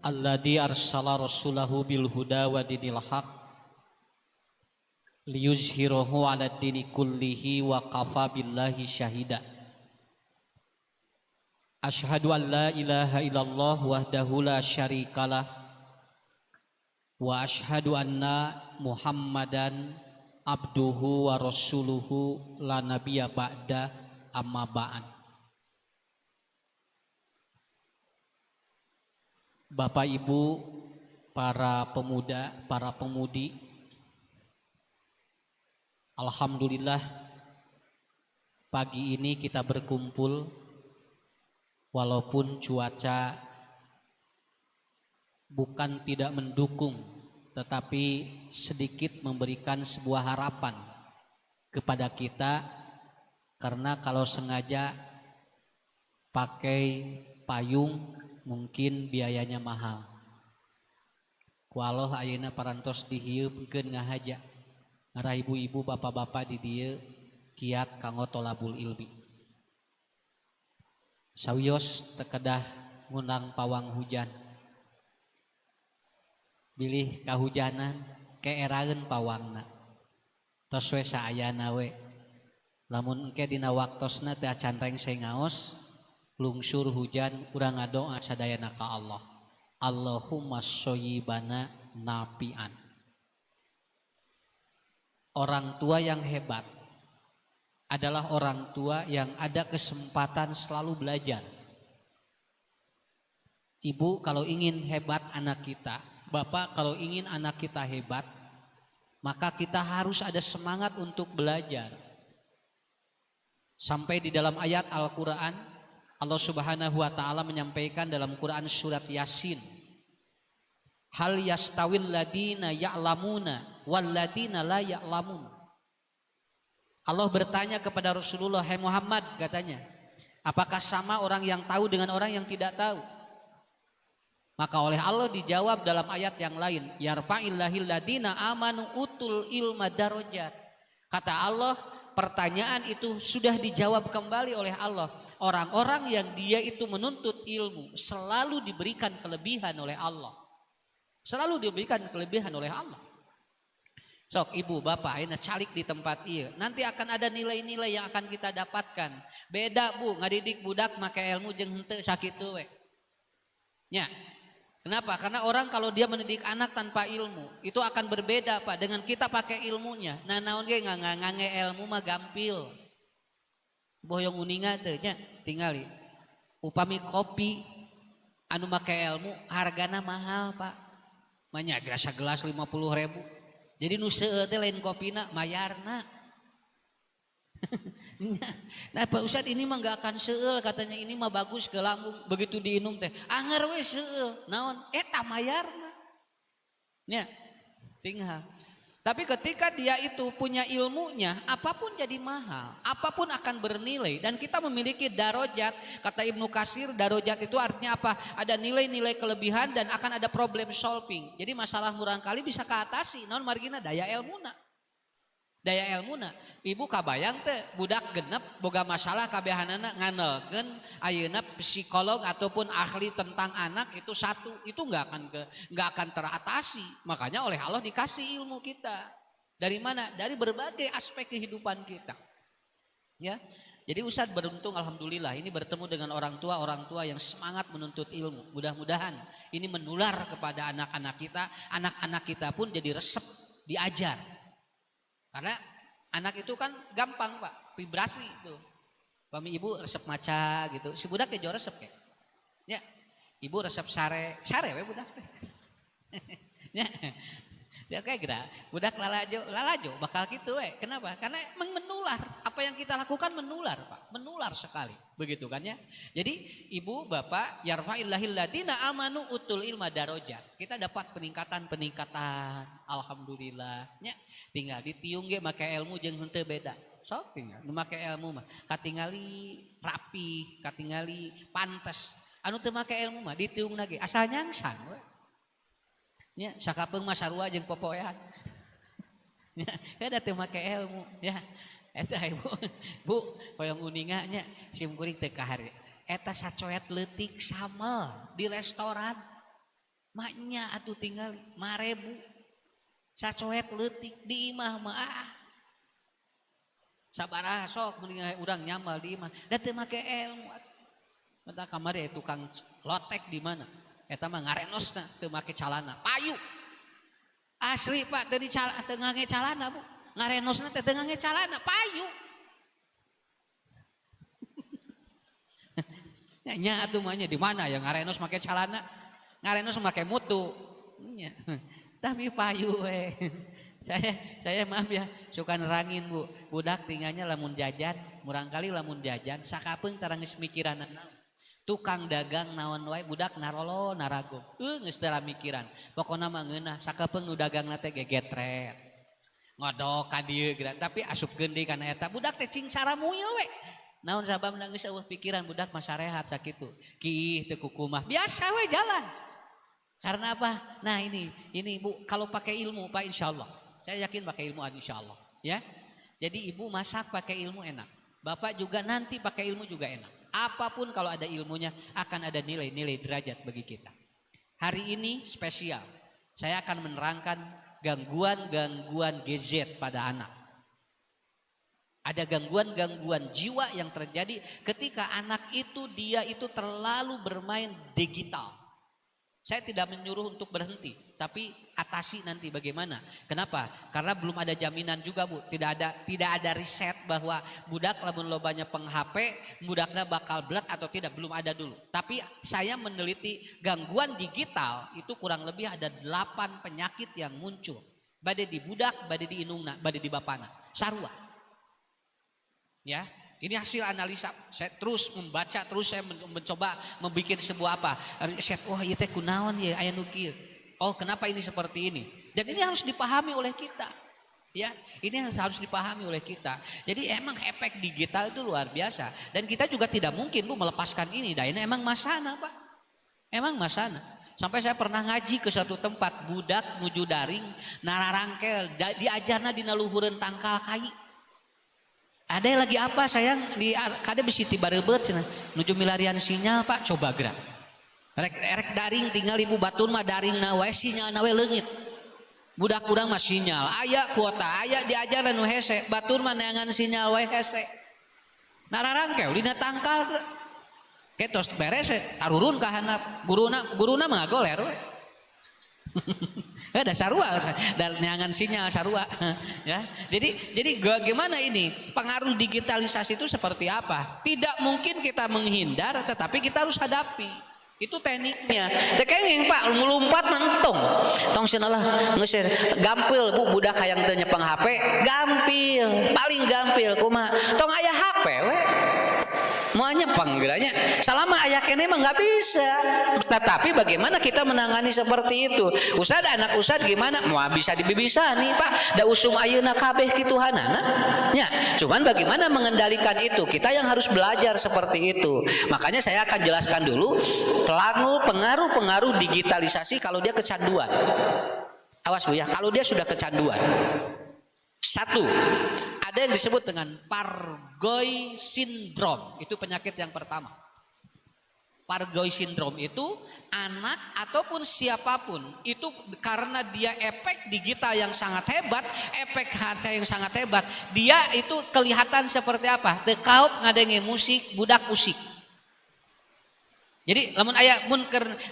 alladzi arsala rasulahu bil huda wa dinil haq liyuzhirahu 'ala dini kullihi wa kafa billahi syahida. Asyhadu an la ilaha illallah wahdahu la syarikalah wa asyhadu anna Muhammadan abduhu wa rasuluhu la nabiyya ba'da amma ba'an. Bapak Ibu, para pemuda, para pemudi, alhamdulillah pagi ini kita berkumpul walaupun cuaca bukan tidak mendukung, tetapi sedikit memberikan sebuah harapan kepada kita, karena kalau sengaja pakai payung mungkin biayanya mahal. Walau ayeuna parantos dihieupeun ngahaja, ngarah ibu-ibu bapak-bapak di dieu kiat kanggo tolabul ilmi. Sawios tekedah ngundang pawang hujan. Bilih kahujanan keeraeun pawangna. Tos we saayana we. Lamun engke dina waktosna teu acan rengse ngaos, lungsur hujan urang ngadoa sadayana ka Allah. Allahumma shoyibana napian. Orang tua yang hebat adalah orang tua yang ada kesempatan selalu belajar. Ibu kalau ingin hebat anak kita, bapak kalau ingin anak kita hebat, maka kita harus ada semangat untuk belajar. Sampai di dalam ayat Al-Quran Allah Subhanahu wa ta'ala menyampaikan dalam Quran surat Yasin, hal yastawil ladina ya'lamuna wal ladina la ya'lamun. Allah bertanya kepada Rasulullah, hai Muhammad, katanya, apakah sama orang yang tahu dengan orang yang tidak tahu? Maka oleh Allah dijawab dalam ayat yang lain, yarfa'illahil ladina amanu utul ilma darajat. Kata Allah, pertanyaan itu sudah dijawab kembali oleh Allah. Orang-orang yang dia itu menuntut ilmu selalu diberikan kelebihan oleh Allah. Selalu diberikan kelebihan oleh Allah. Sok ibu bapak ayeuna calik di tempat ieu, nanti akan ada nilai-nilai yang akan kita dapatkan. Beda Bu, ngadidik budak make ilmu jeung henteu sakitu we. Nya. Kenapa? Karena orang kalau dia mendidik anak tanpa ilmu itu akan berbeda Pak dengan kita pakai ilmunya. Nah naon ge ngange ilmu mah gampil. Boyong uninga teh nya tingali. Upami kopi anu make ilmu hargana mahal Pak. Manya grasa gelas 50.000. Jadi nu seueur teh lain kopina mayarna. Nah Pak Ustad ini mah gak akan seueur, katanya ini mah bagus ke lambung, begitu diinum teh anger we seueur naon eta mayarna nya tinggal. Tapi ketika dia itu punya ilmunya, apapun jadi mahal, apapun akan bernilai. Dan kita memiliki darajat, kata Ibnu Katsir, darajat itu artinya apa? Ada nilai-nilai kelebihan dan akan ada problem solving. Jadi masalah murang kali bisa keatasi, naon margina daya ilmuna. Daya ilmuna, ibu kabayang teh budak genep boga masalah kabehanana nganelkeun ayeuna psikolog ataupun ahli tentang anak itu satu, itu nggak akan teratasi. Makanya oleh Allah dikasih ilmu kita. Dari mana? Dari berbagai aspek kehidupan kita. Ya. Jadi Ustadz beruntung alhamdulillah ini bertemu dengan orang tua yang semangat menuntut ilmu. Mudah-mudahan ini menular kepada anak-anak kita pun jadi resep diajar. Karena anak itu kan gampang Pak, vibrasi itu. Pami ibu resep maca gitu, si budak kejo resep kayak. Ya, ibu resep sare we budak. Ya, dia kayak gerak, budak lalajo bakal gitu we. Kenapa? Karena emang menular. Apa yang kita lakukan menular Pak, menular sekali. Begitu kan ya. Jadi ibu bapak yarfa'illahil ladina amanu utul ilma darajat. Kita dapat peningkatan, alhamdulillah. Ya. Tinggal ditiung ge make ilmu jeung henteu beda. Sok tinggal nu make ilmu mah katingali rapi, katingali pantes. Anu teu make ilmu mah ditiungna ge asal nyangsan we. Nya sakapeung mah sarua jeung popoean. Nya kada teu make ilmu ya. Eta ibu, Bu, hoyong uninga nya sim kuring teu kahari. Eta sacoet leutik samel di restoran. maknya atuh tinggal 5.000 sacoet leutik di imah mah sabaraha sok mending urang nyamal di imah da teu make ilmu. Mata kamari tukang lotek di mana? Eta mah ngarenosna teu make calana, payu. Asli Pak teu ngangge calana Bu. Ngarenosna teu ngangge calana, payu. Nya atuh mah di mana yang ngarenos make calana? Ngarenos make mutu. Nya. Tapi payu we. Saya maaf ya suka nerangin Bu. Budak tinggalnya lamun jajan, murang kali lamun jajan sakapeung tara geus mikiran naon. Tukang dagang naon wae budak narolo narago. Geus teu mikiran. Pokona mah ngeunah sakapeung nu dagangna teh gegetret. Ngodok ka dieu geura tapi asupkeun deui kana eta budak teh cing saramuil we. Naon sababna geus eueuh pikiran budak mah sarehat sakitu. Kiih teu kukumah biasa we jalan. Karena apa? Nah ini Bu, kalau pakai ilmu Pak insya Allah. Saya yakin pakai ilmu insya Allah. Ya. Jadi Ibu masak pakai ilmu enak. Bapak juga nanti pakai ilmu juga enak. Apapun kalau ada ilmunya akan ada nilai-nilai derajat bagi kita. Hari ini spesial. Saya akan menerangkan gangguan-gangguan gadget pada anak. Ada gangguan-gangguan jiwa yang terjadi ketika anak dia itu terlalu bermain digital. Saya tidak menyuruh untuk berhenti, tapi atasi nanti bagaimana. Kenapa? Karena belum ada jaminan juga Bu. Tidak ada riset bahwa budak lamun lobanya peng-HP, budaknya bakal belat atau tidak, belum ada dulu. Tapi saya meneliti gangguan digital itu kurang lebih ada 8 penyakit yang muncul. Bade di budak, bade di inungna, bade di bapana. Sarua. Ya. Ini hasil analisa, saya terus membaca, terus saya mencoba membuat sebuah apa. Saya, wah iya teh kunaon ya aya nu kieu. Oh kenapa ini seperti ini. Dan ini harus dipahami oleh kita. Ya, ini harus dipahami oleh kita. Jadi emang efek digital itu luar biasa. Dan kita juga tidak mungkin Bu melepaskan ini. Dan ini emang masana Pak. Emang masana. Sampai saya pernah ngaji ke suatu tempat. Budak nuju daring, nararangkel, diajarna dina luhureun tangkal kai. Ada lagi apa sayang di kade bisi tiba rebet cenah nuju milarian sinyal Pak coba gerak rek daring tinggal Ibu batur mah daring na wae sinyal na we leungit budak urang mah sinyal aya kuota aya diajaran nu hese batur mah neangan sinyal wae hese nararangkeu dina tangkal ketos beres tarurun ka handap guruna mah goler we ada sarua dan neangan sinyal sarua ya. Jadi bagaimana ini pengaruh digitalisasi itu seperti apa? Tidak mungkin kita menghindar tetapi kita harus hadapi. Itu tekniknya. Tekeng Pak melumpat mentong. Tong sinalah ngeusir gampil Bu budak hayang teu nyepeng HP, gampil, paling gampil kumaha? Tong aya HP we. Mau nyepeng geranya selama aya kene mah nggak bisa. Tetapi bagaimana kita menangani seperti itu? Ustad anak ustad gimana? Mau bisa dibisa nih Pak. Da usum ayeuna kabeh kituhanana. Ya, cuman bagaimana mengendalikan itu? Kita yang harus belajar seperti itu. Makanya saya akan jelaskan dulu pengaruh digitalisasi kalau dia kecanduan. Awas Bu ya, kalau dia sudah kecanduan. Satu, ada yang disebut dengan Pargoy syndrome. Itu penyakit yang pertama. Pargoy syndrome itu anak ataupun siapapun itu karena dia efek digital yang sangat hebat, efek harta yang sangat hebat, dia itu kelihatan seperti apa? Tekaup ngadenge musik, budak usik. Jadi lamun aya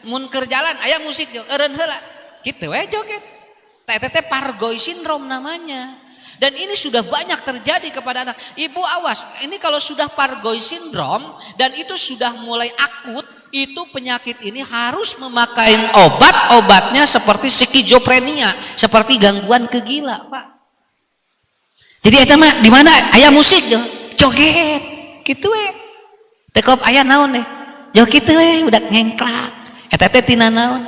mun keur jalan aya musik eureun heula. Kitu we joget. Teh Pargoy syndrome namanya. Dan ini sudah banyak terjadi kepada anak. Ibu awas, ini kalau sudah Pargoy syndrome dan itu sudah mulai akut, itu penyakit ini harus memakai obatnya seperti skizofrenia, seperti gangguan kegila, Pak. Jadi eta mah di mana aya musik joget, gitu we. Tekop aya naon deh. Jo kitu we udah ngengklak. Eta teh tina naon?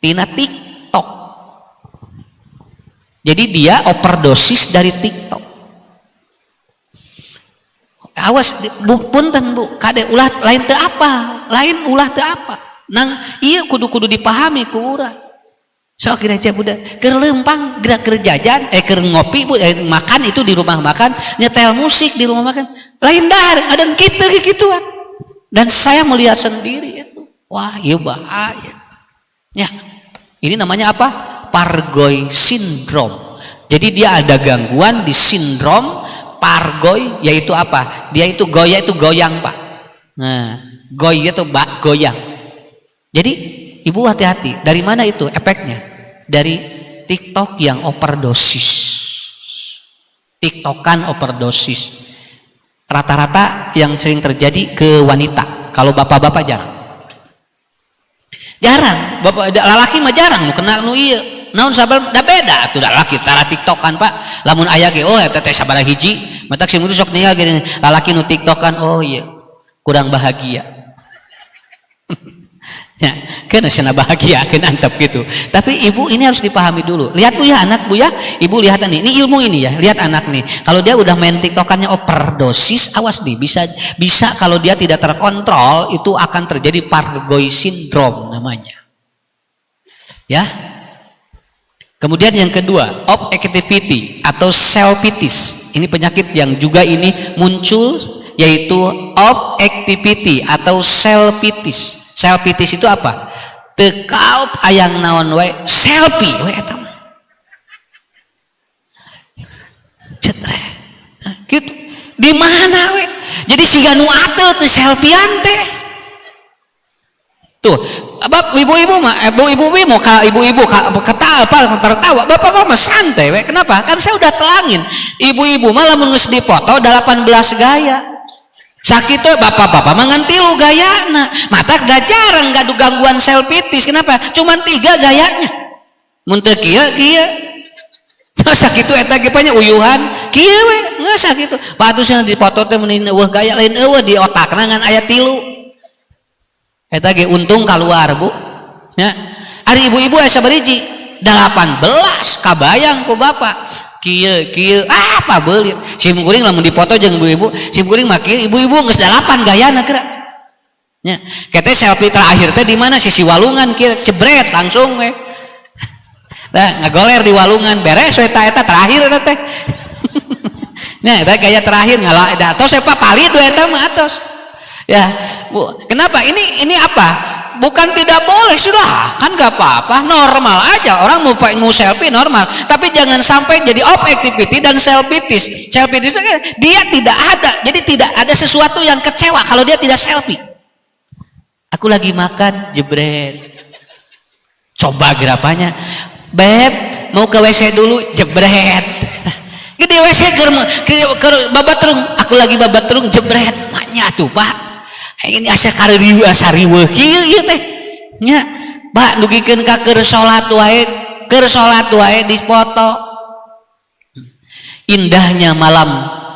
Tina TikTok. Jadi dia overdosis dari TikTok. Awas punten Bu, kade ulah lain teu apa, lain ulah teu apa. Nang ieu kudu dipahami ku urang. Sok kira aja budak keur leumpang gerak keur jajan keur ngopi Bu makan itu di rumah makan, nyetel musik di rumah makan. Lain dar ada kitu-kituan. Dan saya melihat sendiri itu. Wah, ieu bahaya. Ya. Ini namanya apa? Pargoy syndrome. Jadi dia ada gangguan di sindrom pargoy, yaitu apa? Dia itu goyah itu goyang, Pak. Nah, goy itu goyang. Jadi ibu hati-hati. Dari mana itu efeknya? Dari TikTok yang overdosis. TikTokan overdosis. Rata-rata yang sering terjadi ke wanita. Kalau bapak-bapak jarang. Jarang, bapak lalaki mah jarang nu kena nu ieu. Naon sabar da beda atuh da lalaki tara TikTokan, Pak. Lamun aya ge oh eta teh sabaraha hiji, matak si murid sok ningali gini lalaki nu TikTokan, oh iya. Kurang bahagia. Ya, kan sana bahagia kan antep gitu. Tapi ibu ini harus dipahami dulu. Lihat Bu ya anak Bu ya, ibu lihat ini ilmu ini ya. Lihat anak nih. Kalau dia udah main TikTokannya overdosis, awas nih bisa kalau dia tidak terkontrol itu akan terjadi pargoy syndrome namanya. Ya. Kemudian yang kedua, overactivity atau selfitis. Ini penyakit yang juga ini muncul yaitu overactivity atau selfitis. Selfitis itu apa? Tekaup ayang naon we selfie we eta mah. Cetre. Nah, gitu. Di mana we? Jadi siga nu ateu teu selfiean teh. Tuh, Bapak ibu-ibu mah ibu-ibu mau ibu-ibu ketawa apa tertawa, bapak mah santai we. Kenapa? Kan saya udah telangin. Ibu-ibu mah lamun geus dipoto 18 gaya. Sakit tuh bapak-bapak mangantilu gayana mata da jarang gaduh gangguan selfitis. Kenapa? Cuman 3 gayanya mun teu kieu sakit tuh eta ge nya uyuhan kieu we geus sakitu patusna dipoto teh mun eueuh gaya lain eueuh di otakna ngan aya 3 eta ge untung keluar Bu nya ari ibu-ibu asa beriji 18 kabayang ku bapak kieu apa beulit sim kuring lamun dipoto jeung ibu-ibu sim kuring mah kieu ibu-ibu geus 8 gayana kira nya kete selfie terakhir teh di mana sisi walungan kieu cebret langsung we nah ngagoler di walungan beres we eta terakhir eta teh nah eta gaya terakhir ngalah atos apa palit we eta mah atos ya Bu. Kenapa ini apa? Bukan tidak boleh, sudah kan gak apa-apa, normal aja orang mau selfie normal, tapi jangan sampai jadi overactivity dan selfitis. Selfitis itu dia tidak ada, jadi tidak ada sesuatu yang kecewa kalau dia tidak selfie. Aku lagi makan jebret, coba gerapanya, beb mau ke WC dulu jebret, gede WC ke babatrung, aku lagi babatrung jebret, maknya tuh Pak. Ini asa kaririu asa riweuh kieu ieu teh nya Pak nugikeun ka keur salat wae di foto. Indahnya malam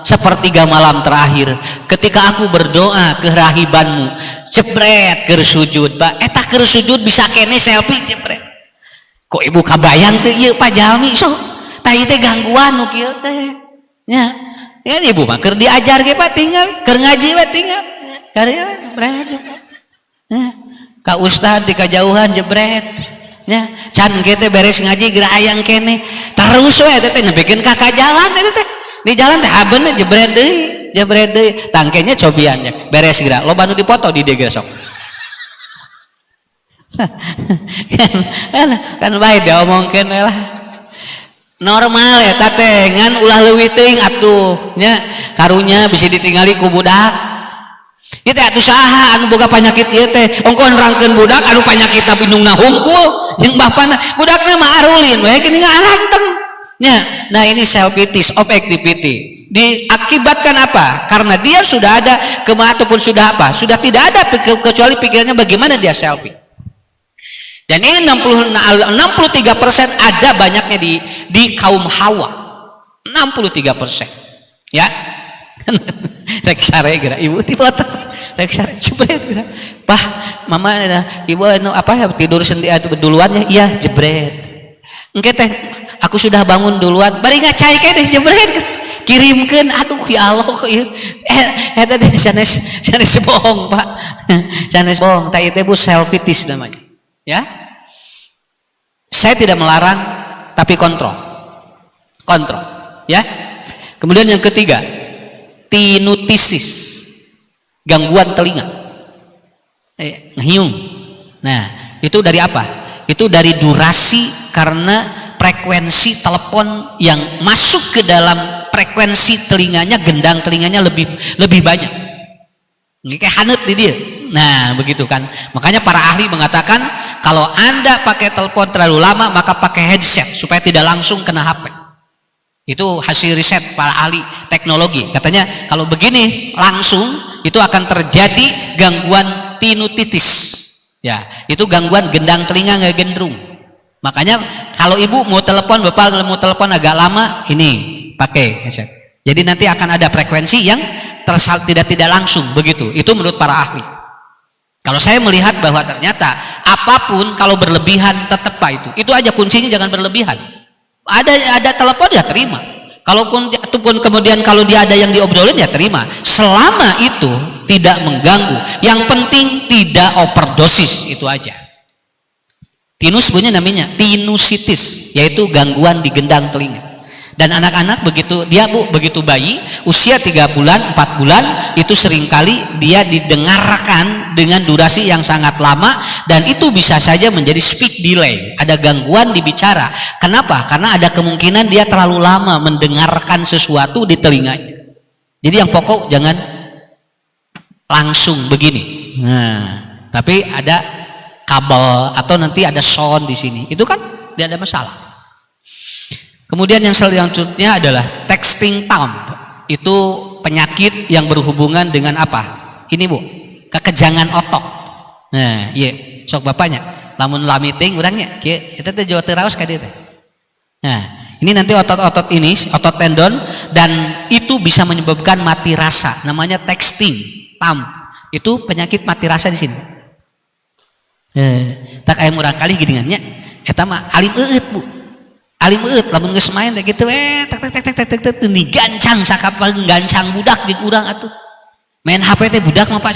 sepertiga malam terakhir ketika aku berdoa ke rahibanmu jebret keur sujud Pak eta keur sujud bisa kene selfie jebret kok ibu kabayang teu ieu Pak jalmi sok tah ieu teh gangguan nu kieu teh nya ya ibu mah keur diajar ge Pak tinggal keur ngaji we tinggal karya jebret ka ustad di kajauhan jebret nya can kita beres ngaji geura hayang kene terus we teh nepikeun ka jalan eta teh di jalan teh habeun jebret deui tangkenya cobiannya beres geura loba nu dipoto di dieu sok kan bae diomongkeun we lah normal eta teh ngan ulah leuwih teuing atuh nya karunya bisa ditinggali ku budak. Ieu teh atuh saha anu boga panyakit ieu teh ongko nerangkeun budak anu panyakitna bindungna hungkul jeung bapana budakna mah arulin we geuning aranteng nya. Nah ini selfitis overactivity diakibatkan apa? Karena dia sudah ada ataupun sudah apa? Sudah tidak ada kecuali pikirannya bagaimana dia selfie. Dan ini 63% ada banyaknya di kaum Hawa. 63%. Ya. Rek sare geura ibu ti foto. Rek sare jebret geura. Pah, mama ibu anu apa ya tidur sendiri duluan ya? Iya, jebret. Engke teh aku sudah bangun duluan. Bari ngacai ke deh jebret. Kirimkeun aduh ya Allah kok ieu. Eta teh sanes bohong, Pak. Sanes bohong. Tah ieu teh Bu selfitis namanya. Ya. Saya tidak melarang tapi kontrol. Kontrol, ya. Kemudian yang ketiga, tinnitus, gangguan telinga, ngehiung. Nah, itu dari apa? Itu dari durasi, karena frekuensi telepon yang masuk ke dalam frekuensi telinganya, gendang telinganya lebih banyak. Ini kayak hanet di dia. Nah, begitu kan. Makanya para ahli mengatakan kalau Anda pakai telepon terlalu lama, maka pakai headset supaya tidak langsung kena HP. Itu hasil riset para ahli teknologi. Katanya kalau begini langsung itu akan terjadi gangguan tinnitus. Ya, itu gangguan gendang telinga ngegendrung. Makanya kalau ibu mau telepon, bapak mau telepon agak lama, ini pakai headset. Jadi nanti akan ada frekuensi yang tidak langsung begitu. Itu menurut para ahli. Kalau saya melihat bahwa ternyata apapun kalau berlebihan tetap Pak itu aja kuncinya, jangan berlebihan. Ada telepon ya terima. Ataupun kemudian kalau dia ada yang diobrolin ya terima. Selama itu tidak mengganggu. Yang penting tidak overdosis, itu aja. Tinus punya namanya tinusitis, yaitu gangguan di gendang telinga. Dan anak-anak begitu bayi usia 3 bulan 4 bulan itu seringkali dia didengarkan dengan durasi yang sangat lama, dan itu bisa saja menjadi speech delay, ada gangguan di bicara. Kenapa? Karena ada kemungkinan dia terlalu lama mendengarkan sesuatu di telinganya. Jadi yang pokok jangan langsung begini. Nah, tapi ada kabel atau nanti ada sound di sini, itu kan tidak ada masalah. Kemudian yang selanjutnya adalah texting thumb. Itu penyakit yang berhubungan dengan apa? Ini Bu, kekejangan otot. Nah, iya, sok bapaknya. Lamun meeting orangnya, kieu eta teh Jawa Teraus ka dieu teh. Nah, ini nanti otot-otot ini, otot tendon, dan itu bisa menyebabkan mati rasa. Namanya texting thumb. Itu penyakit mati rasa di sini. Tak aya murang kali geuningannya. Eta mah alim eueut Bu. Alim eueut lamun geus main teh kitu tek digancang sakapa gancang budak jeung urang atuh. Main HP teh budak mah Pak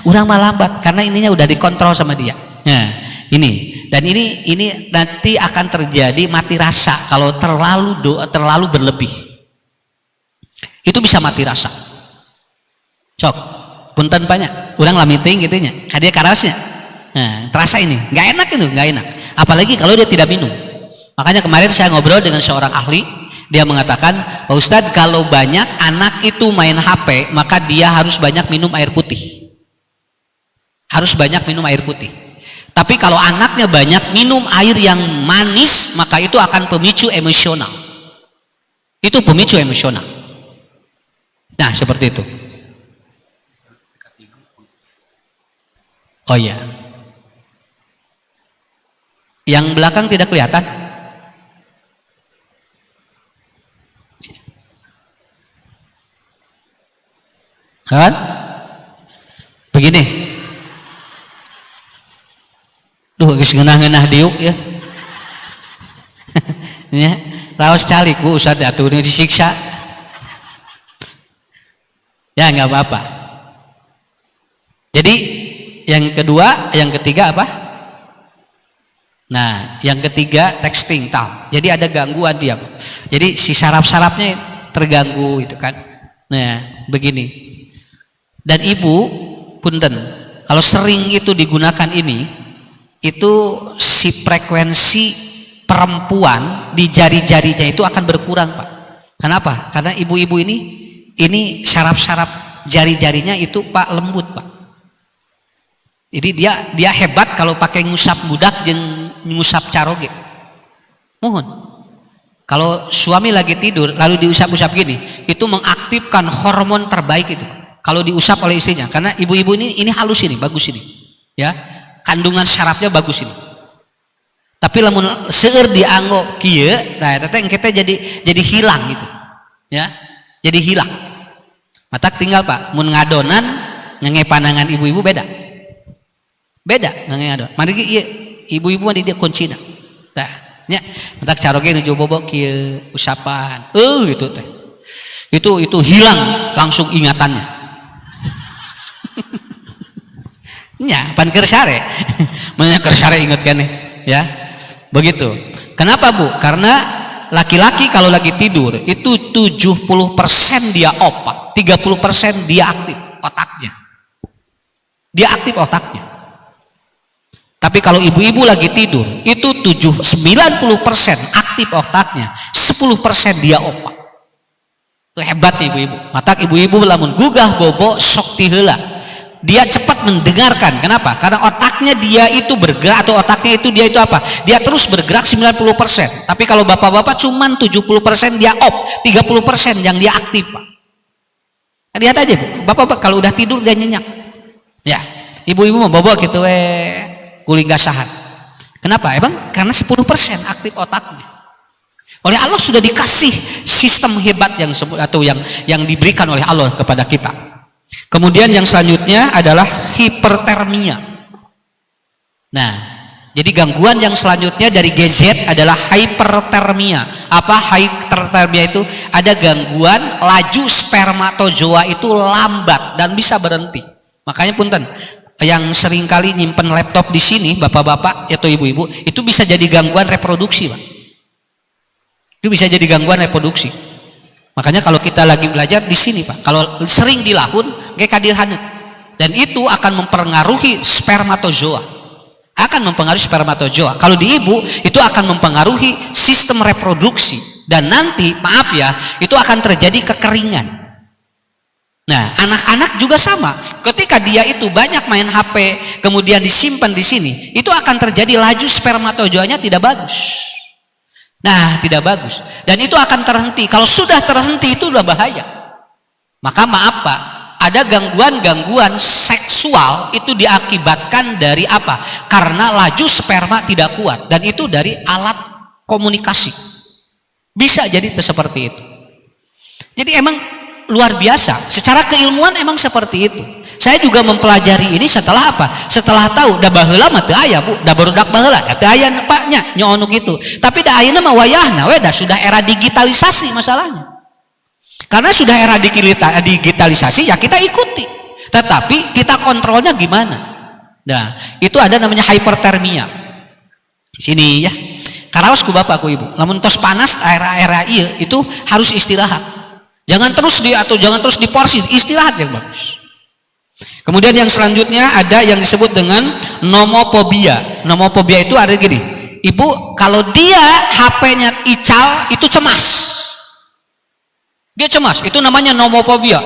urang mah lambat karena ininya udah dikontrol sama dia. Nah, ini nanti akan terjadi mati rasa kalau terlalu berlebih. Itu bisa mati rasa. Sok, punten banyak. Urang lah meeting gitu nya. Ka dia karasnya. Nah, terasa ini, enggak enak itu, enggak enak. Apalagi kalau dia tidak minum. Makanya kemarin saya ngobrol dengan seorang ahli, dia mengatakan, Pak Ustadz, kalau banyak anak itu main HP, maka dia harus banyak minum air putih. Harus banyak minum air putih. Tapi kalau anaknya banyak minum air yang manis, maka itu akan pemicu emosional. Itu pemicu emosional. Nah, seperti itu. Oh iya. Yang belakang tidak kelihatan? Kan? Begini. Duh, geus ngeunah-ngeunah diuk ya. Ya, raos calik Bu Ustaz atuh disiksa. Ya enggak apa-apa. Jadi yang ketiga apa? Nah, yang ketiga texting thumb. Jadi ada gangguan dia. Jadi si saraf-sarafnya terganggu itu kan. Nah, begini. Dan ibu punten, kalau sering itu digunakan ini, itu si frekuensi perempuan di jari-jarinya itu akan berkurang Pak. Kenapa? Karena ibu-ibu ini saraf-saraf jari-jarinya itu Pak lembut Pak. Jadi dia hebat kalau pakai ngusap budak jeung ngusap caroge. Mohon. Kalau suami lagi tidur lalu diusap-usap gini, itu mengaktifkan hormon terbaik itu. Kalau diusap oleh istrinya, karena ibu-ibu ini halus ini, bagus ini. Ya. Kandungan sarafnya bagus ini. Tapi lamun seueur dianggo kieu, nah eta teh engke jadi hilang gitu. Ya. Jadi hilang. Matak tinggal Pak, mun ngadonan ngenge pandangan ibu-ibu beda. Beda ngenge ngadon. Mari ieu ibu-ibu mah di dia kuncina. Tah, nya matak caroge nuju bobok kieu usapan. Gitu teh. Itu hilang langsung ingatannya. Nya pan keur sare. Manya keur sare inget keneh, ya. Begitu. Kenapa Bu? Karena laki-laki kalau lagi tidur itu 70% dia opak, 30% dia aktif otaknya. Dia aktif otaknya. Tapi kalau ibu-ibu lagi tidur, itu 90% aktif otaknya, 10% dia opak. Itu hebat ibu-ibu. Mata ibu-ibu lamun gugah bobo sok tiheula. Dia cepat mendengarkan. Kenapa? Karena otaknya dia itu bergerak, atau otaknya itu dia itu apa? Dia terus bergerak 90%. Tapi kalau bapak-bapak cuman 70% dia off, 30% yang dia aktif, Pak. Lihat aja, Bu. Bapak-bapak kalau udah tidur dia nyenyak. Ya, ibu-ibu mau bobo gitu kuling gasahan. Kenapa? Emang karena 10% aktif otaknya. Oleh Allah sudah dikasih sistem hebat yang atau yang diberikan oleh Allah kepada kita. Kemudian yang selanjutnya adalah hipertermia. Nah, jadi gangguan yang selanjutnya dari GZ adalah hypertermia. Apa hypertermia itu? Ada gangguan laju spermatozoa itu lambat dan bisa berhenti. Makanya punten, yang sering kali nyimpen laptop di sini, bapak-bapak atau ibu-ibu, itu bisa jadi gangguan reproduksi, Pak. Itu bisa jadi gangguan reproduksi. Makanya kalau kita lagi belajar di sini, Pak, kalau sering dilahun, kayak kadir haneut, dan itu akan mempengaruhi spermatozoa. Akan mempengaruhi spermatozoa. Kalau di ibu, itu akan mempengaruhi sistem reproduksi, dan nanti, maaf ya, itu akan terjadi kekeringan. Nah, anak-anak juga sama. Ketika dia itu banyak main HP, kemudian disimpan di sini, itu akan terjadi laju spermatozoanya tidak bagus. Nah, tidak bagus. Dan itu akan terhenti. Kalau sudah terhenti itu udah bahaya. Maka maaf, Pak, ada gangguan-gangguan seksual itu diakibatkan dari apa? Karena laju sperma tidak kuat, dan itu dari alat komunikasi. Bisa jadi seperti itu. Jadi emang luar biasa, secara keilmuan emang seperti itu. Saya juga mempelajari ini setelah apa? Setelah tahu da baheula mah teu aya, Bu. Da barudak baheula da teu aya nepaknya nyoonu gitu. Tapi da ayeuna mah wayahna we da sudah era digitalisasi masalahnya. Karena sudah era digitalisasi ya kita ikuti. Tetapi kita kontrolnya gimana? Nah, itu ada namanya hypertermia. Sini ya. Karaos ku bapak ku ibu. Lamun tos panas era-era ieu itu harus istirahat. Jangan terus diporsi, istirahat yang bagus. Kemudian yang selanjutnya ada yang disebut dengan nomophobia. Nomophobia itu ada gini, ibu kalau dia HP-nya ical itu cemas. Dia cemas, itu namanya nomophobia.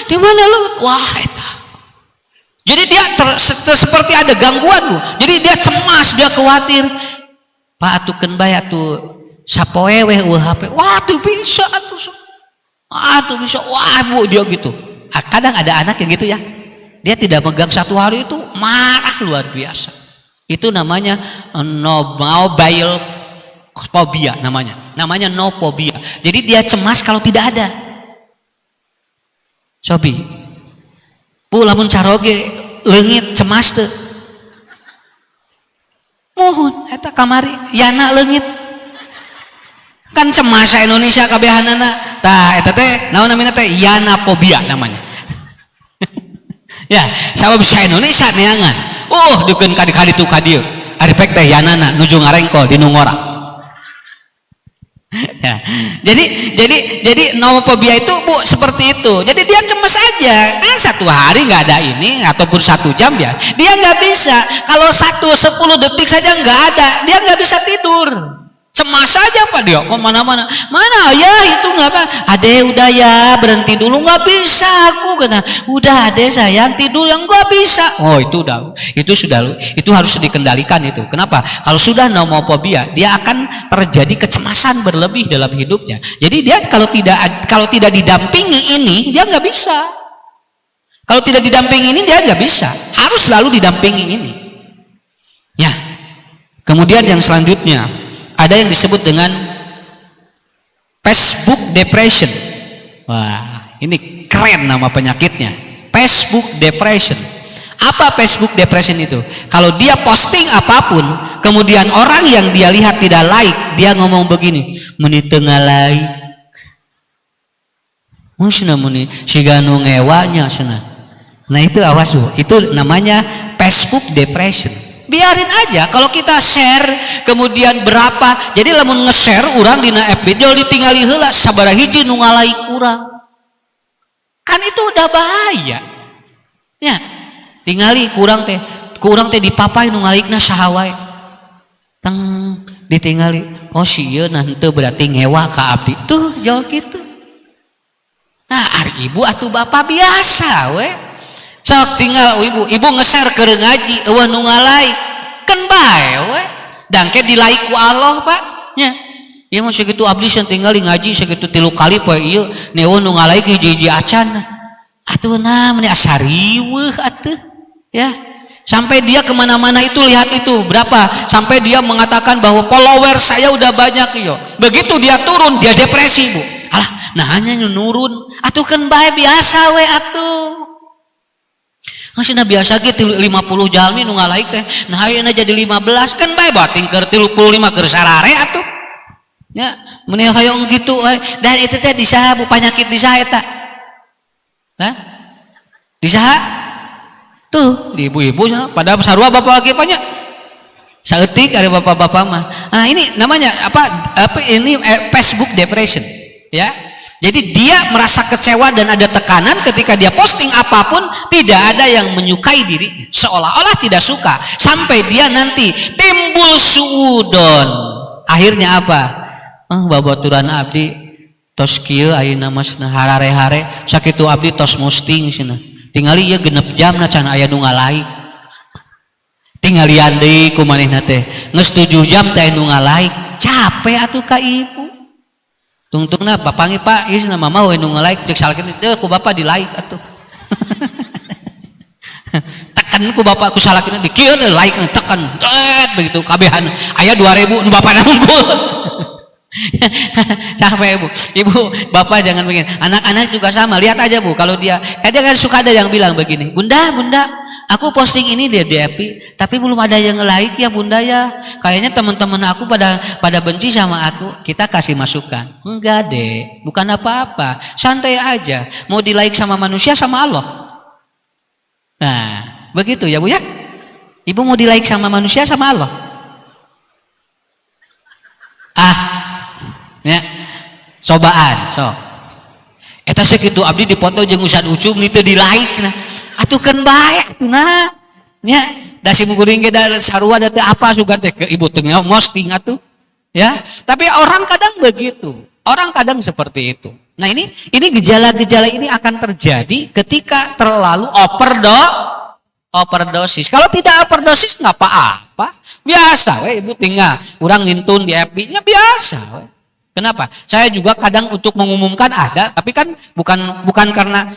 Di mana lu? Wah, itu. Jadi dia seperti ada gangguan, Bu. Jadi dia cemas, dia khawatir. Pak atukeun bae atuh sapoe we HP. Wah, tuh bisa atuh. Tuh bisa, wah Bu, dia gitu. Kadang ada anak yang gitu ya, dia tidak megang satu hari itu marah luar biasa. Itu namanya mobile phobia, namanya nophobia. Jadi dia cemas kalau tidak ada. Cobi Bu, lamun caroge leungit cemas teu mohon eta kamari yana leungit kan cemas Indonesia kabehanana. Tah eta teh naon namina teh yanaphobia namanya. Ya, sabab bisa Indonesia neangan. Dukeun kadi-kadi tu kadieu. Ari pek teh yanana nuju ngarengkol di nu ngora. Ya. Jadi nomophobia itu, Bu, seperti itu. Jadi dia cemas aja. Kan satu hari nggak ada ini ataupun 1 jam ya. Dia nggak bisa. Kalau 10 detik saja nggak ada, dia nggak bisa tidur. Cemas aja Pak dia, kok mana-mana. Mana ya itu nggak apa. Ade udah ya berhenti dulu, nggak bisa aku kata. Udah ade sayang tidur yang nggak bisa. Itu harus dikendalikan itu. Kenapa? Kalau sudah nomophobia, dia akan terjadi kecemasan berlebih dalam hidupnya. Jadi dia kalau tidak didampingi ini dia nggak bisa. Kalau tidak didampingi ini dia nggak bisa. Harus selalu didampingi ini. Ya. Kemudian yang selanjutnya ada yang disebut dengan Facebook depression. Wah, ini keren nama penyakitnya. Facebook depression. Apa Facebook depression itu? Kalau dia posting apapun, kemudian orang yang dia lihat tidak like, dia ngomong begini, "Meni teu like." Musna meni siga nu ngewanya cenah. Nah, itu awas Bu. Itu namanya Facebook depression. Biarin aja kalau kita share kemudian berapa, jadi lamun nge-share urang dina FB jauh ditinggali heula sabaraha hiji nu ngalaik urang, kan itu udah bahaya ya. Tingali kurang teh ku urang teh dipapai nu ngalaikna saha wae. Tang ditingali, oh sieun henteu berarti ngewa ka abdi. Tuh jol kitu. Nah, ari ibu atuh bapak biasa we. Sok tinggal ibu ngeser keur ngaji eueuh nu ngalaik. Kan bae we. Dangke dilaik ku Allah, Pak. Nya. Ieu mah sakitu abdi tinggal ngaji sakitu 3 kali poe ieu neueuh nu ngalaik hiji-hiji acan. Atuh nah meni asariweuh atuh. Ya. Sampai dia kemana-mana itu lihat itu berapa, sampai dia mengatakan bahwa follower saya udah banyak yo. Begitu dia turun dia depresi bu. Alah, nah hanya nurun, atuh kan bae biasa we atuh. Masih biasa gitu 50 jalmi nu ngalaik teh, nah ayeuna jadi 15 kan bae bating keur 35 keur sarare atuh. Ya, meni hoyong gitu we. Dan itu teh di saha bu penyakit di saha eta? Hah? Di saha? Tuh di ibu-ibu pada sarua bapak lagi banyak saeutik ada bapak-bapak mah. Nah ini namanya apa ini Facebook depression ya. Jadi dia merasa kecewa dan ada tekanan ketika dia posting apapun tidak ada yang menyukai dirinya, seolah-olah tidak suka sampai dia nanti timbul suudon. Akhirnya apa? Babaturan abdi tos kieu ayeuna masna harare-hare sakitu abdi tos posting cenah. Tingali ieu 6 jam na can aya nu ngalaik. Tinggalian deui ku manehna teh. Geus 7 jam teh nu ngalaik. Capek atuh ka ibu. Tungtungna papangi Pak, ieu cenah mama we nu ngalaik ceuk salkin teh ku bapak di like atuh. Tekan ku bapak ku salakin di kieu teh like tekan. Tet begitu kabehan aya 2000 nu bapana unggul. Capek ibu bapak jangan begini, anak-anak juga sama, lihat aja bu, kalau dia kadang kan suka ada yang bilang begini, bunda aku posting ini di FB tapi belum ada yang nge-like ya bunda ya, kayaknya teman-teman aku pada benci sama aku. Kita kasih masukan, enggak deh, bukan apa-apa, santai aja, mau di like sama manusia sama Allah. Nah begitu ya bu ya, ibu mau di like sama manusia sama Allah. Ya, cobaan sok eta sakitu abdi dipoto jeung Ustad Ucum nih teu di like nah atuh kan bae nah nya da si muguring ge da sarua da teu apa sugan teh ke ibu teu posting atuh ya. Tapi orang kadang begitu, orang kadang seperti itu. Nah ini gejala-gejala ini akan terjadi ketika terlalu overdosis. Kalau tidak overdosis nggak apa-apa, biasa we ibu tinggal urang ngintun di FB nya biasa we. Kenapa? Saya juga kadang untuk mengumumkan ada, tapi kan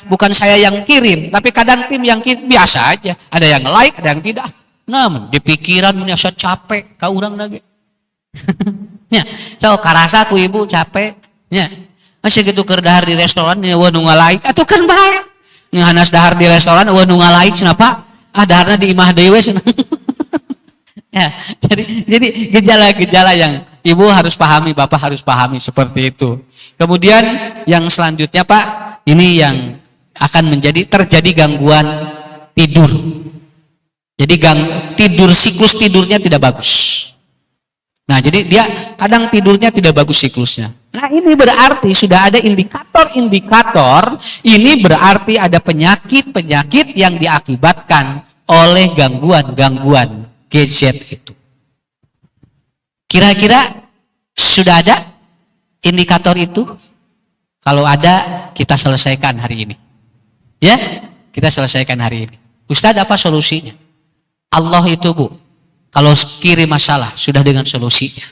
bukan saya yang kirim, tapi kadang tim yang kirim biasa aja. Ada yang like, ada yang tidak. Nah, di pikiran merasa capek, ka urang lagi. Ya, so karasa ku ibu capek. Ya, masih gitu keur dahar di restoran, eueuh nu ngalaik, atuh kan bae. Ngehanas dahar di restoran, eueuh nu ngalaik cenapa? Daharna di imah deui we. Ya, jadi gejala-gejala yang ibu harus pahami, bapak harus pahami seperti itu. Kemudian yang selanjutnya Pak, ini yang akan terjadi gangguan tidur. Jadi tidur, siklus tidurnya tidak bagus. Nah, jadi dia kadang tidurnya tidak bagus siklusnya. Nah, ini berarti sudah ada indikator-indikator, ini berarti ada penyakit-penyakit yang diakibatkan oleh gangguan-gangguan gadget itu. Kira-kira sudah ada indikator itu? Kalau ada, kita selesaikan hari ini. Ya, kita selesaikan hari ini. Ustadz, apa solusinya? Allah itu bu, kalau kirim masalah sudah dengan solusinya.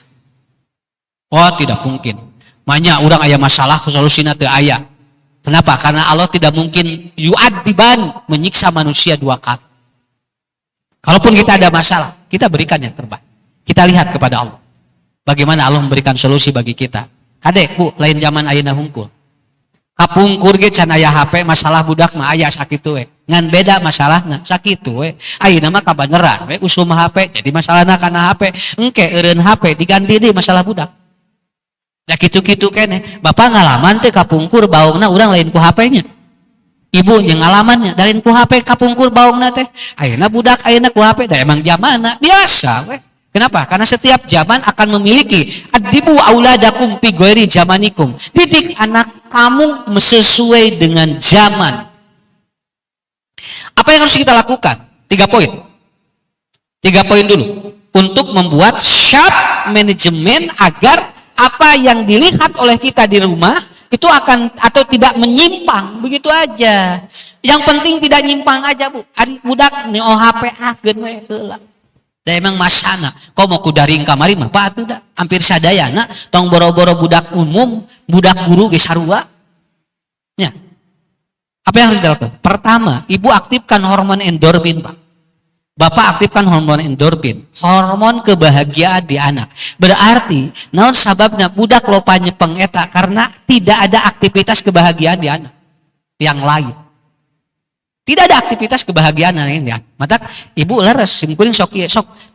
Oh tidak mungkin. Banyak orang aya masalah, solusinya teu aya. Kenapa? Karena Allah tidak mungkin yu'adziban, menyiksa manusia 2 kali. Kalaupun kita ada masalah, kita berikan yang terbaik. Kita lihat kepada Allah. Bagaimana Allah memberikan solusi bagi kita. Kadek bu, lain zaman ayeuna hungkul. Kapungkur ge can aya HP, masalah budak mah aya sakitu we. Ngan beda masalahna sakitu we. Ayeuna mah kabaneran we usum HP, jadi masalahna kana HP. Engke eureun HP diganti deui masalah budak. Da kitu-kitu keneh. Bapak ngalaman teh kapungkur baongna urang lain ku HP-nya. Ibu yang ngalamannya dari ku HP kapungkur baongna teh. Ayeuna budak ayeuna ku HP, da emang zamanna biasa we. Kenapa? Karena setiap zaman akan memiliki adibu auladakum fi ghairi zamanikum. Didik anak kamu sesuai dengan zaman. Apa yang harus kita lakukan? 3 poin. 3 poin dulu. Untuk membuat sharp manajemen agar apa yang dilihat oleh kita di rumah itu akan atau tidak menyimpang, begitu aja. Yang penting tidak nyimpang aja, Bu. Ari budak nih HP ageun we heula. Da emang masana, kok mau kudaring kamari mah Pak atuh da. Hampir sadayana tong boro-boro budak umum, budak guru ge sarua. Ya. Apa yang harus dilakukan? Pertama, Ibu aktifkan hormon endorfin, Pak. Bapak aktifkan hormon endorfin, hormon kebahagiaan di anak. Berarti, naon sababna budak lupa nyepeng eta karena tidak ada aktivitas kebahagiaan di anak yang lain. Tidak ada aktivitas kebahagiaan lain ya. Mata ibu leres, simkuring sok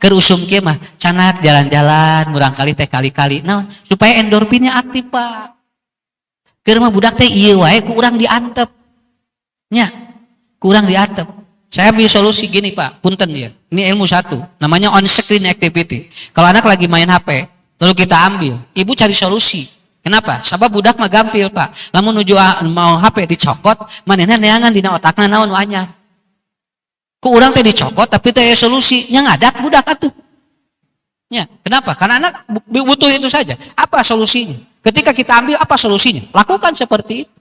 keur usum kieu mah canak jalan-jalan, murang kali teh kali-kali. Naon supaya endorfinnya aktif, Pak. Keur mah budak teh ieu wae ku urang diantep. Nya, ku urang diantep. Saya beri solusi gini Pak, punten ya. Ini ilmu satu, namanya on screen activity. Kalau anak lagi main HP, lalu kita ambil, ibu cari solusi. Kenapa? Sabab budak mah gampil Pak. Lamun nuju mau HP dicokot, manehna neangan dina otakna naon wanya. Ku urang teh dicokot tapi teh solusi, nya ngadak budak atuh. Ya, kenapa? Karena anak butuh itu saja. Apa solusinya? Ketika kita ambil apa solusinya? Lakukan seperti itu.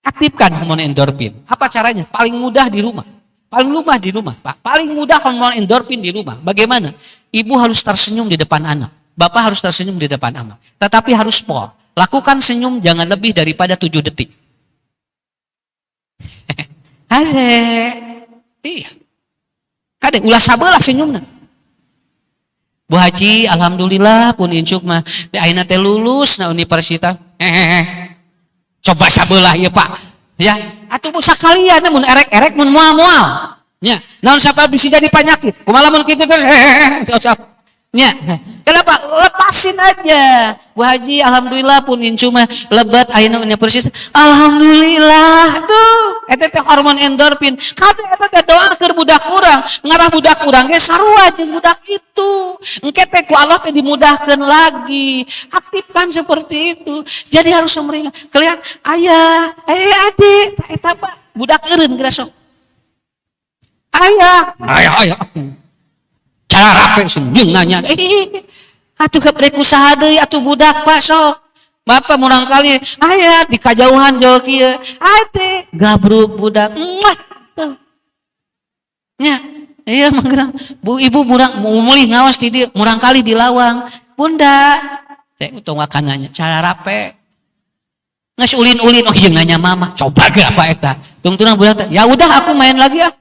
Aktifkan hormon endorfin. Apa caranya? Paling mudah di rumah. Paling mudah di rumah, Pak. Paling mudah hormon endorfin di rumah. Bagaimana? Ibu harus tersenyum di depan anak. Bapak harus tersenyum di depan anak. Tetapi harus pol. Lakukan senyum jangan lebih daripada 7 detik. Iya. Kade ulah sabelah senyumna. Bu Haji, alhamdulillah pun incuk mah ayeuna teh lulus na universitas. Coba sabelah ya Pak. Ya, atuh busa kalian mun erek-erek mun moal-moal. Nya, naon sapa bisa jadi penyakit. Kumaha mun kitu teh. Nya, kenapa? Lepasin aja. Bu Haji, alhamdulillah pun incu mah lebat ayeuna universitas. Alhamdulillah. Tuh, eta teh hormon endorfin. Kade eta teh doakeun budak urang. Ngarah budak urang ge sarua jeung budak itu. Engke teh ku Allah teh dimudahkeun lagi. Aktifkan seperti itu. Jadi harus sumringah. Kalian ayah, adik, eta Pak, budak eureun geura sok. Ayah. Cara rapi sunjung nanya, atuh keprek usaha deui atuh budak Pak sok. Bapak murang kali, aya di kajauhan jauh kieu, ate gabruk budak. Nya, iya manggrang. Bu ibu murang mulih ngawas di dieu, murang kali di lawang. Bunda, teh utang wakananya cara rapi. Nges ulin-ulin, oh iya nanya mama, coba ge apa eta? Tungtunang budak, ya udah aku main lagi ah.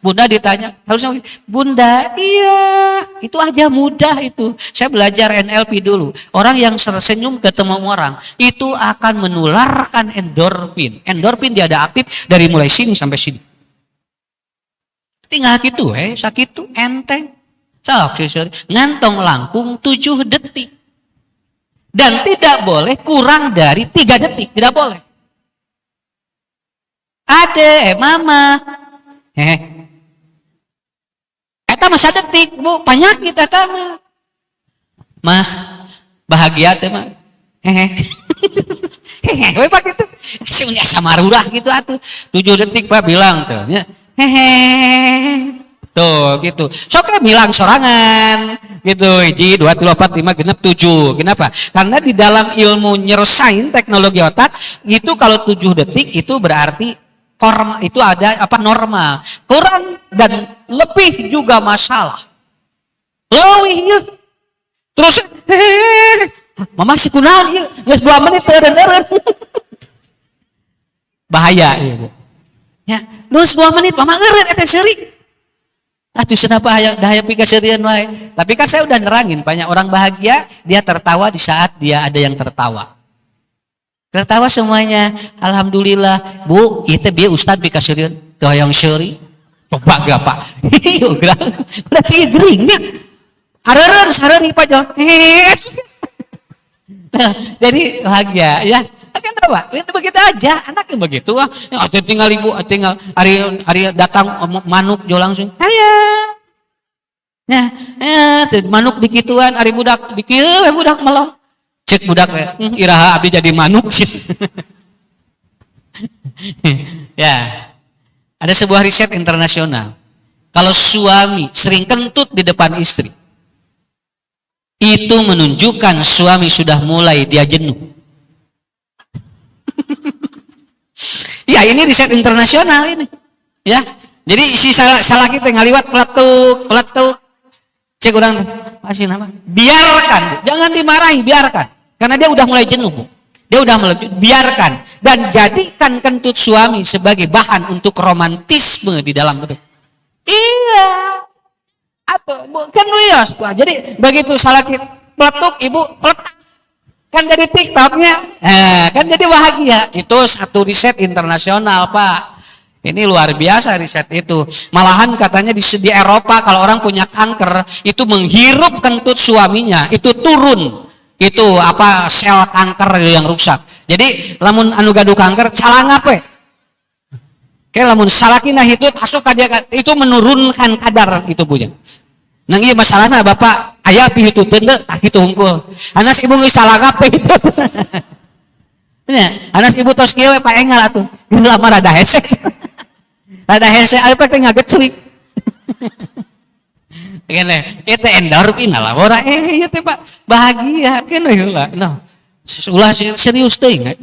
Bunda ditanya, harusnya Bunda, iya, itu aja mudah itu. Saya belajar NLP dulu. Orang yang tersenyum ketemu orang, itu akan menularkan endorfin. Endorfin dia ada aktif dari mulai sini sampai sini. Tinggal gitu, sakitu enteng. Sok, ngantong langkung 7 detik. Dan tidak boleh kurang dari 3 detik, tidak boleh. Ade, mama. Eta mah 1 detik, Bu, penyakit eta mah. Mah, bahagia teh mah. We Pak gitu. Seunya samarurah gitu atuh. 7 detik Pak bilang tuh, ya. Tuh gitu. Sok bilang sorangan gitu. 1, 2, 3, 4, 5, 6, 7. Kenapa? Karena di dalam ilmu nyersain teknologi otak itu kalau 7 detik itu berarti itu ada apa normal. Kurang dan lebih juga masalah. Leuwih ieu. Terus mama si kunaon ieu? Geus 2 menit eureun. Bahaya ieu. Ya, geus 2 menit mama eureun eta seuri. Aduh kenapa daya pika serian wae. Tapi kan saya udah nerangin banyak orang bahagia dia tertawa di saat dia ada yang tertawa. Tertawa semuanya. Alhamdulillah. Bu, itu dia Ustad pika serian. Tuh yang seri. Coba gak Pak? Hiu gerang. Berarti geringnya. Hareren sareng Pak Jon. Jadi bahagia ya. Kenapa? Itu begitu aja. Anaknya begitu. Tinggal ibu, tinggal hari datang manuk jo langsung. Ayah. Nah, manuk dikituan, hari budak dikieu budak melong. Cek budak iraha abdi jadi manuk. Ya. Ada sebuah riset internasional. Kalau suami sering kentut di depan istri, itu menunjukkan suami sudah mulai dia jenuh. Ya ini riset internasional ini. Ya, jadi si salah kita ngaliwat peletuk, cek orang masih nama. Biarkan, jangan dimarahi, biarkan. Karena dia udah mulai jenuh, Bu. Dia udah mulai, biarkan dan jadikan kentut suami sebagai bahan untuk romantisme di dalam hidup. Iya. Atau kan wios gua. Jadi begitu salah kita peletuk, ibu peletak. Kan jadi TikToknya. Kan jadi bahagia. Itu satu riset internasional, Pak. Ini luar biasa riset itu. Malahan katanya di Eropa kalau orang punya kanker itu menghirup kentut suaminya itu turun. Itu apa sel kanker yang rusak. Jadi lamun anu gaduh kanker salah ngape? Kayak lamun salakina itu asup dia itu menurunkan kadar itu punya. Nang iya masalahnya bapak ayah pi itu teu tak kitu hungkul. Anas ibu geus salah ngape itu. Nya, anas ibu tos kieu we paengal atuh. Geula mah rada hese. Rada hese apa teh ngageclik. Kene eta endorfin lah ora ieu teh Pak bahagia kan heula noh ulah serius teuing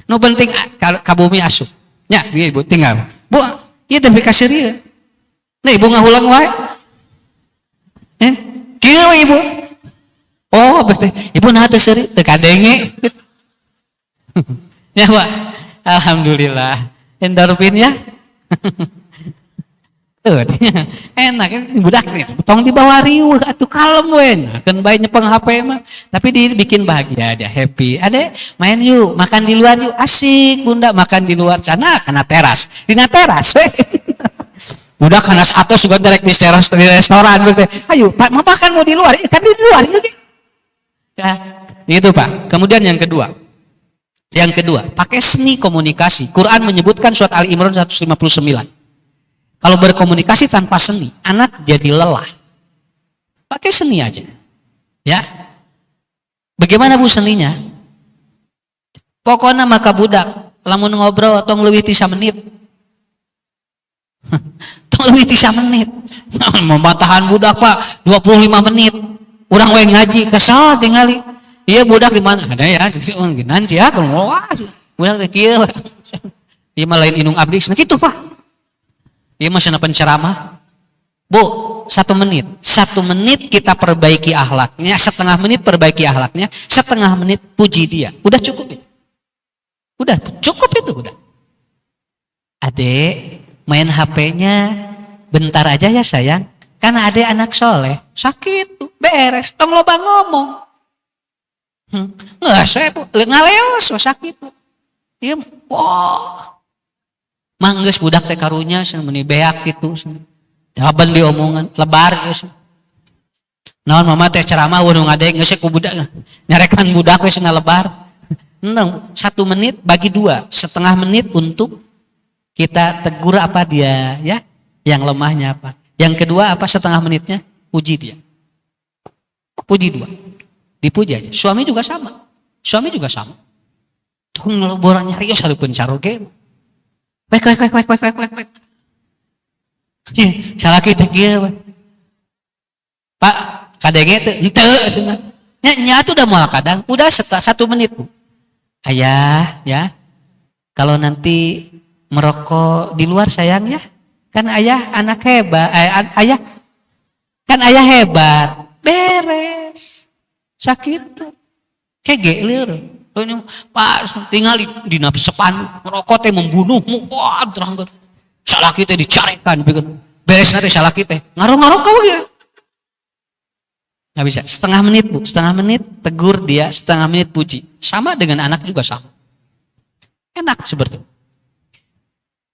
nu penting ka bumi asup nya ibu tinggal Bu ieu teh ka serius nah ibu ngahulang wae kieu ibu oh berarti ibu nah teh serius teu kadenge ya Pak alhamdulillah endorfin ya enak kan budak tong dibawa riuh atuh kalem we kan bae nyepeng HP mah tapi dibikin bahagia dia happy ada main yuk makan di luar yuk asik bunda makan di luar sana kana teras dina teras we budak kana atos juga direk di teras di restoran gitu ayo Pak makan mau di luar kan di luar gitu ya itu Pak. Kemudian yang kedua pakai seni komunikasi. Quran menyebutkan surat Ali Imran 159. Kalau berkomunikasi tanpa seni, anak jadi lelah. Pakai seni aja. Ya. Bagaimana Bu seninya? Pokoknya maka budak, lamun ngobrol tong leuwih ti 3 menit. Tong leuwih ti 3 menit. Membatahan budak Pak 25 menit. Urang we ngaji kesal tingali. Iya budak di mana? Ada ya, nanti ya kalau wah. Budak teh kieu. Ieu mah lain inung abdi, nah kitu Pak. Iya masih penceramah, Bu, 1 menit kita perbaiki akhlaknya, 1/2 menit perbaiki akhlaknya, 1/2 menit puji dia, udah cukup itu, udah. Adek main HP-nya bentar aja ya sayang, karena adek anak soleh, sakit tuh, beres, tong loba ngomong, nggak saya ngaleos, sakit tuh, iya, wah. Manggeus budak teh karunya meni beak kitu. Jawaban di omongan lebar geus. Naon mama teh ceramah nu ngadeng geus ku budak. Nyarekan budak we cenah lebar. Enteng 1 menit bagi 2, 1/2 menit untuk kita tegur apa dia ya, yang lemahnya apa. Yang kedua apa 1/2 menitnya puji dia. Puji 2. Dipuji aja. Suami juga sama. Tuh ngeloboran nyarios hareupeun caroge. Wek. Salah kita kieu we. Pak, kadenge teu henteu cenah. Nya tuh udah moal kadang, udah 1 menit, Bu. Ayah, ya. Kalau nanti merokok di luar sayang ya. Kan ayah anak hebat, ayah kan ayah hebat. Beres. Sakit tuh. Kege lieur. Pak tinggal di sepan merokok teh membunuhmu wah terangkan salah kita dicarekan beres nanti salah kita ngaruh kau ya nggak bisa 1/2 menit Bu 1/2 menit tegur dia 1/2 menit puji sama dengan anak juga sama enak seperti itu.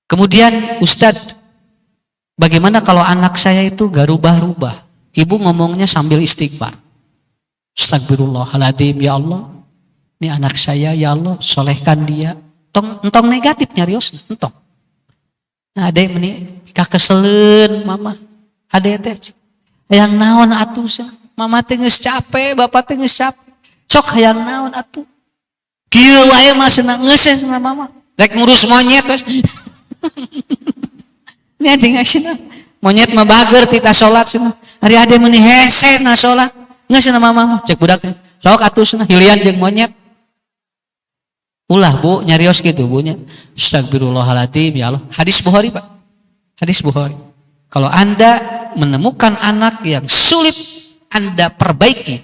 Kemudian Ustadz bagaimana kalau anak saya itu gak rubah-rubah ibu ngomongnya sambil istighfar astagfirullahaladzim ya Allah ini anak saya ya Allah solehkan dia entong negatif nyarios entong nah ada yang keselen mama ada teh hayang naon atuh mama teh geus capek bapak teh geus capek sok hayang naon atuh kieu wae mah cenah geus mama rek ngurus monyet wes nya jeung cenah Monyet mah bager tita salat cenah. Ari ade meuni hese na salat. Geus cenah mama cek budak. Sok atuh cenah hilian jeung monyet. Ulah Bu nyarios gitu Bu nya. Astagfirullahaladzim ya Allah. Hadis Bukhari Pak. Hadis Bukhari. Kalau Anda menemukan anak yang sulit Anda perbaiki,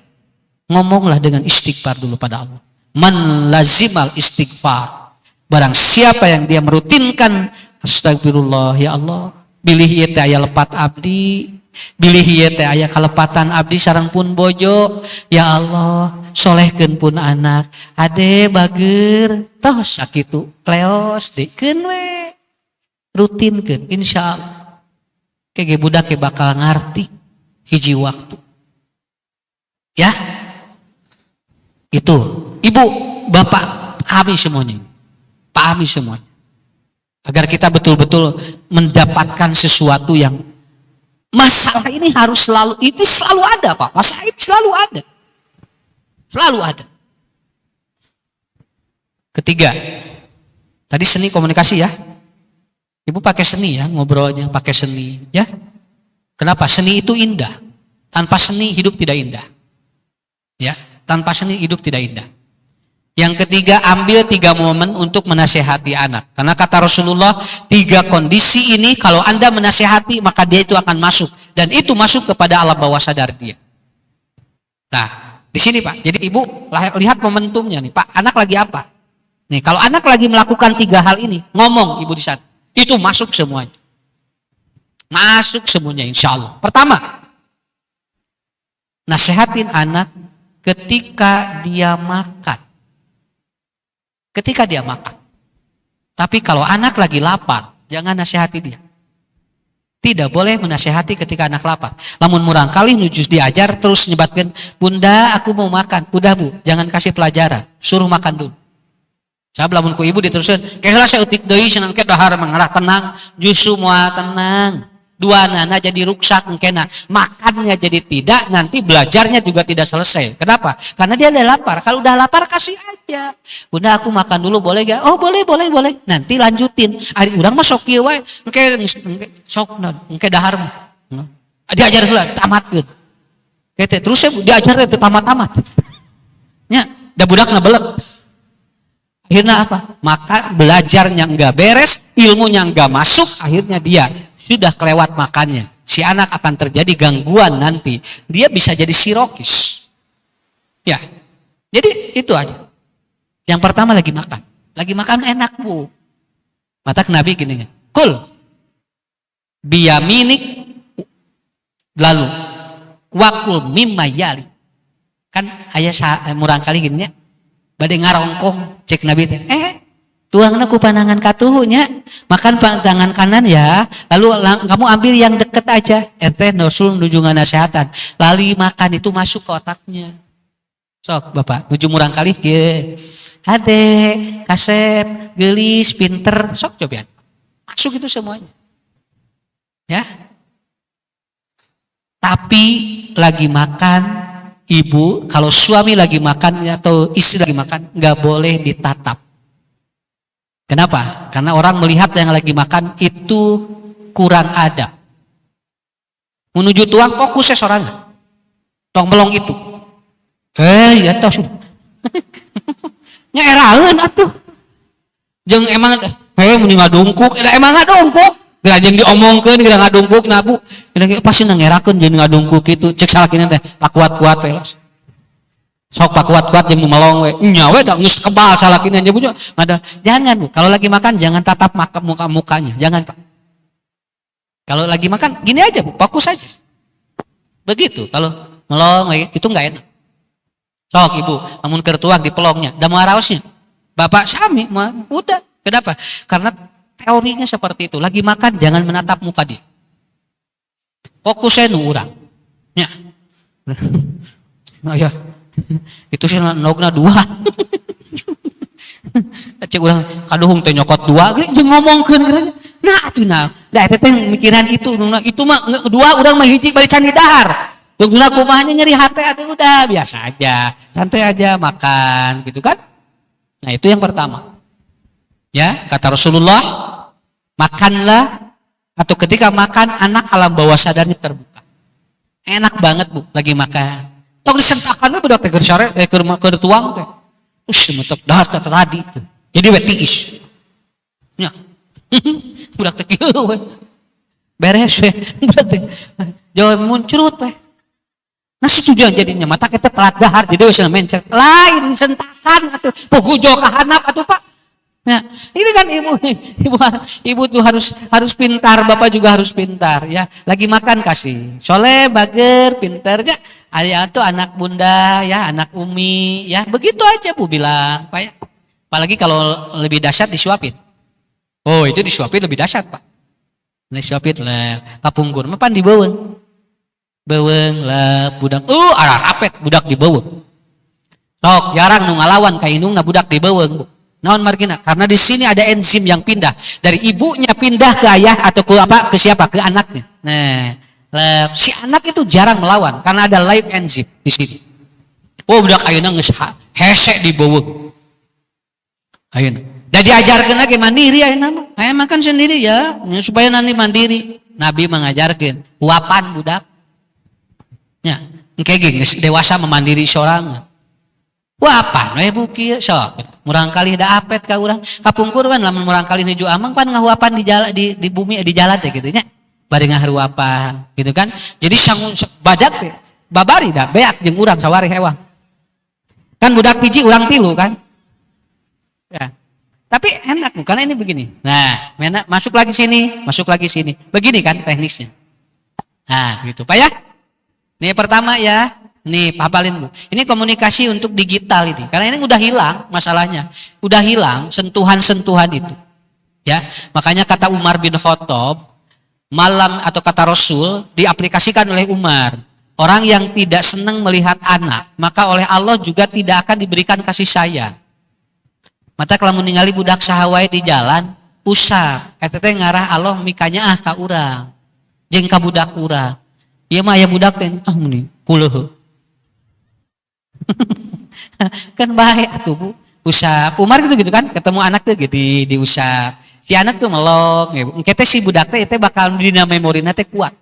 ngomonglah dengan istighfar dulu pada Allah. Man lazimal istighfar. Barang siapa yang dia merutinkan astagfirullah ya Allah, bilih ieu teh aya lepat abdi, bilih ieu teh aya kalepatan abdi sareng pun bojo, ya Allah, solehkeun pun anak, ade bageur, tos sakitu leos dikeun we. Rutinkeun insyaallah. Kege budak ke bakal ngarti hiji waktu. Ya. Itu, Ibu, Bapak, kami semuanya. Pahami semuanya. Agar kita betul-betul mendapatkan sesuatu yang masalah ini harus selalu, itu selalu ada Pak. Masalah itu selalu ada. Selalu ada. Ketiga, tadi seni komunikasi ya. Ibu pakai seni ya, ngobrolnya pakai seni ya. Kenapa? Seni itu indah. Tanpa seni hidup tidak indah. Ya, tanpa seni hidup tidak indah. Yang ketiga, ambil 3 momen untuk menasehati anak. Karena kata Rasulullah, 3 kondisi ini kalau Anda menasehati maka dia itu akan masuk, dan itu masuk kepada alam bawah sadar dia. Nah, di sini Pak. Jadi Ibu lihat momentumnya nih, Pak. Anak lagi apa? Nih, kalau anak lagi melakukan 3 hal ini, ngomong Ibu di sana. Itu masuk semuanya. Masuk semuanya insya Allah. Pertama, nasihatin anak ketika dia makan. Ketika dia makan. Tapi kalau anak lagi lapar, jangan nasihati dia. Tidak boleh menasihati ketika anak lapar. Lamun murang kali nujus diajar terus nyebatkan, Bunda aku mau makan. Udah Bu, jangan kasih pelajaran. Suruh makan dulu. Saya lamun ku ibu diteruskan, kayaklah saya utik deui cenah ke dahar mengarah tenang, justru moal tenang. Duanana jadi ruksak engkena, makannya jadi tidak, nanti belajarnya juga tidak selesai. Kenapa? Karena dia udah lapar. Kalau udah lapar kasih aja. Bunda aku makan dulu boleh gak? Oh boleh. Nanti lanjutin. Ari urang mah sok kieu wae. Engke sok engke dahar mah. Diajar heula tamatkeun. Kete terus diajar teh tamat-tamat. Nya, da budakna belet. Akhirnya apa? Maka belajarnya enggak beres, ilmunya enggak masuk, akhirnya dia sudah kelewat makannya. Si anak akan terjadi gangguan nanti. Dia bisa jadi sirokis. Ya, jadi itu aja. Yang pertama lagi makan. Lagi makan enak Bu. Mata Nabi gini, kul biyaminik lalu wakul mimma yali. Kan ayah murang kali gini ya. Bade ngarongkong cek Nabi teh. Tuangna ku pandangan katuhunya, makan pandangan kanan ya. Lalu kamu ambil yang deket aja. Rasul nuju nganasehatan. Lali makan itu masuk ke otaknya. Sok Bapak, nuju murang kali ge. Ade, kasep, gelis, pinter, sok cobian. Masuk itu semuanya. Ya. Tapi lagi makan, ibu, kalau suami lagi makan atau istri lagi makan, nggak boleh ditatap. Kenapa? Karena orang melihat yang lagi makan itu kurang adab. Menuju tuang fokusnya sorangan. Tong melong itu. Ya tos. Nya eraeun atuh. Jeung emang mending ngadungkuk, emang ngadungkuk. Geura jeung diomongkeun geura ngadungkuk na Bu. Pasti ngerakeun jeung ngadungkuk kitu. Cek salakina teh pakuat-kuat we. Sok pakuat-kuat jeung melong we. Nya we da geus kebal salakina nya Bu. Jangan Bu, kalau lagi makan jangan tatap muka-mukanya, jangan Pak. Kalau lagi makan gini aja Bu, fokus aja. Begitu, kalau melong itu enggak enak. Sok Ibu, namun keur tuang di pelongnya, da moal raosnya. Bapak sami mah udah. Kenapa? Karena teorinya seperti itu. Lagi makan jangan menatap muka dia. Fokusnya nu urang. Nya. Nah ya. Itu sih nogna 2. Cek urang kaduhung teh nyokot 2 jeung ngomongkeun geurang. Nah atuh nah. Da eta teh mikiran itu mah 2 urang mah hiji bari can dahar. Tunggulah kumahnya nyeri hati, aduh udah biasa aja, santai aja makan gitu kan. Nah itu yang pertama. Ya, kata Rasulullah, makanlah Atau ketika makan anak alam bawah sadarnya terbuka. Enak banget Bu lagi makan. Tong disentakan we budak teh keur sare keur tuang teh. Mentok dahar tadi tuh. Jadi we tiis. Nya. Budak teh kieu we. Beres we. Budak teh. Jauh muncrut we. Nah tujuan jadinya mata kita telat dahar jadi we cenah mencet. Lain disentakan atuh. Pugujo ka handap atuh Pak. Nah, ini kan ibu tuh harus pintar, bapak juga harus pintar ya. Lagi makan kasih, soleh, bager, pintarnya. Ayah tuh anak bunda ya, anak umi ya, begitu aja Bu bilang, Pak ya. Apalagi kalau lebih dahsyat disuapin. Oh itu disuapin lebih dahsyat Pak. Disuapin lah, kapungkur, mapan dibaweng, baweng lah budak, arah rapet budak dibaweng. Sok jarang nu ngalawan kainung na budak dibaweng Bu. Naon margina? Karena di sini ada enzim yang pindah dari ibunya pindah ke ayah atau ke siapa? Ke anaknya. Nah, si anak itu jarang melawan karena ada live enzim di sini. Oh, budak ayeuna geus hese di beueuh. Ayeuna. Da diajarkeun lagi mandiri ayeuna mah. Aya makan sendiri ya, supaya nanti mandiri. Nabi mengajarkan uapan budak. Nya, engke geus dewasa memandiri seorang. Uapan we Bu kieu sok. Murang kali da apet ka urang. Kapungkur kan lamun murang kali nuju amang kan ngahuapan di jalan di bumi di jalan teh kitu nya. Bari ngaharuapan gitu kan. Jadi bajak teh babari da beak jeung urang sawari hewang. Kan budak hiji urang tilu kan. Ya. Tapi enak bukan ini begini. Nah, masuk lagi sini. Begini kan teknisnya. Nah, gitu Pak ya. Ini pertama ya. Nih, hafalin Bu. Ini komunikasi untuk digital ini. Karena ini udah hilang masalahnya. Udah hilang sentuhan-sentuhan itu. Ya, makanya kata Umar bin Khattab, malam atau kata Rasul diaplikasikan oleh Umar. Orang yang tidak senang melihat anak, maka oleh Allah juga tidak akan diberikan kasih sayang. Mata kalau ningali budak sahawai di jalan, usap. Eta teh ngarah Allah mikanya ka urang. Jeung ka budak urang. Ieu mah aya budak teh meni kuleuh. Kan baik atuh Bu. Usap. Umar gitu kan, ketemu anak tuh gitu diusap. Si anak tuh melong, ya. Engke teh si budak teh bakal dina memorina teh kuat.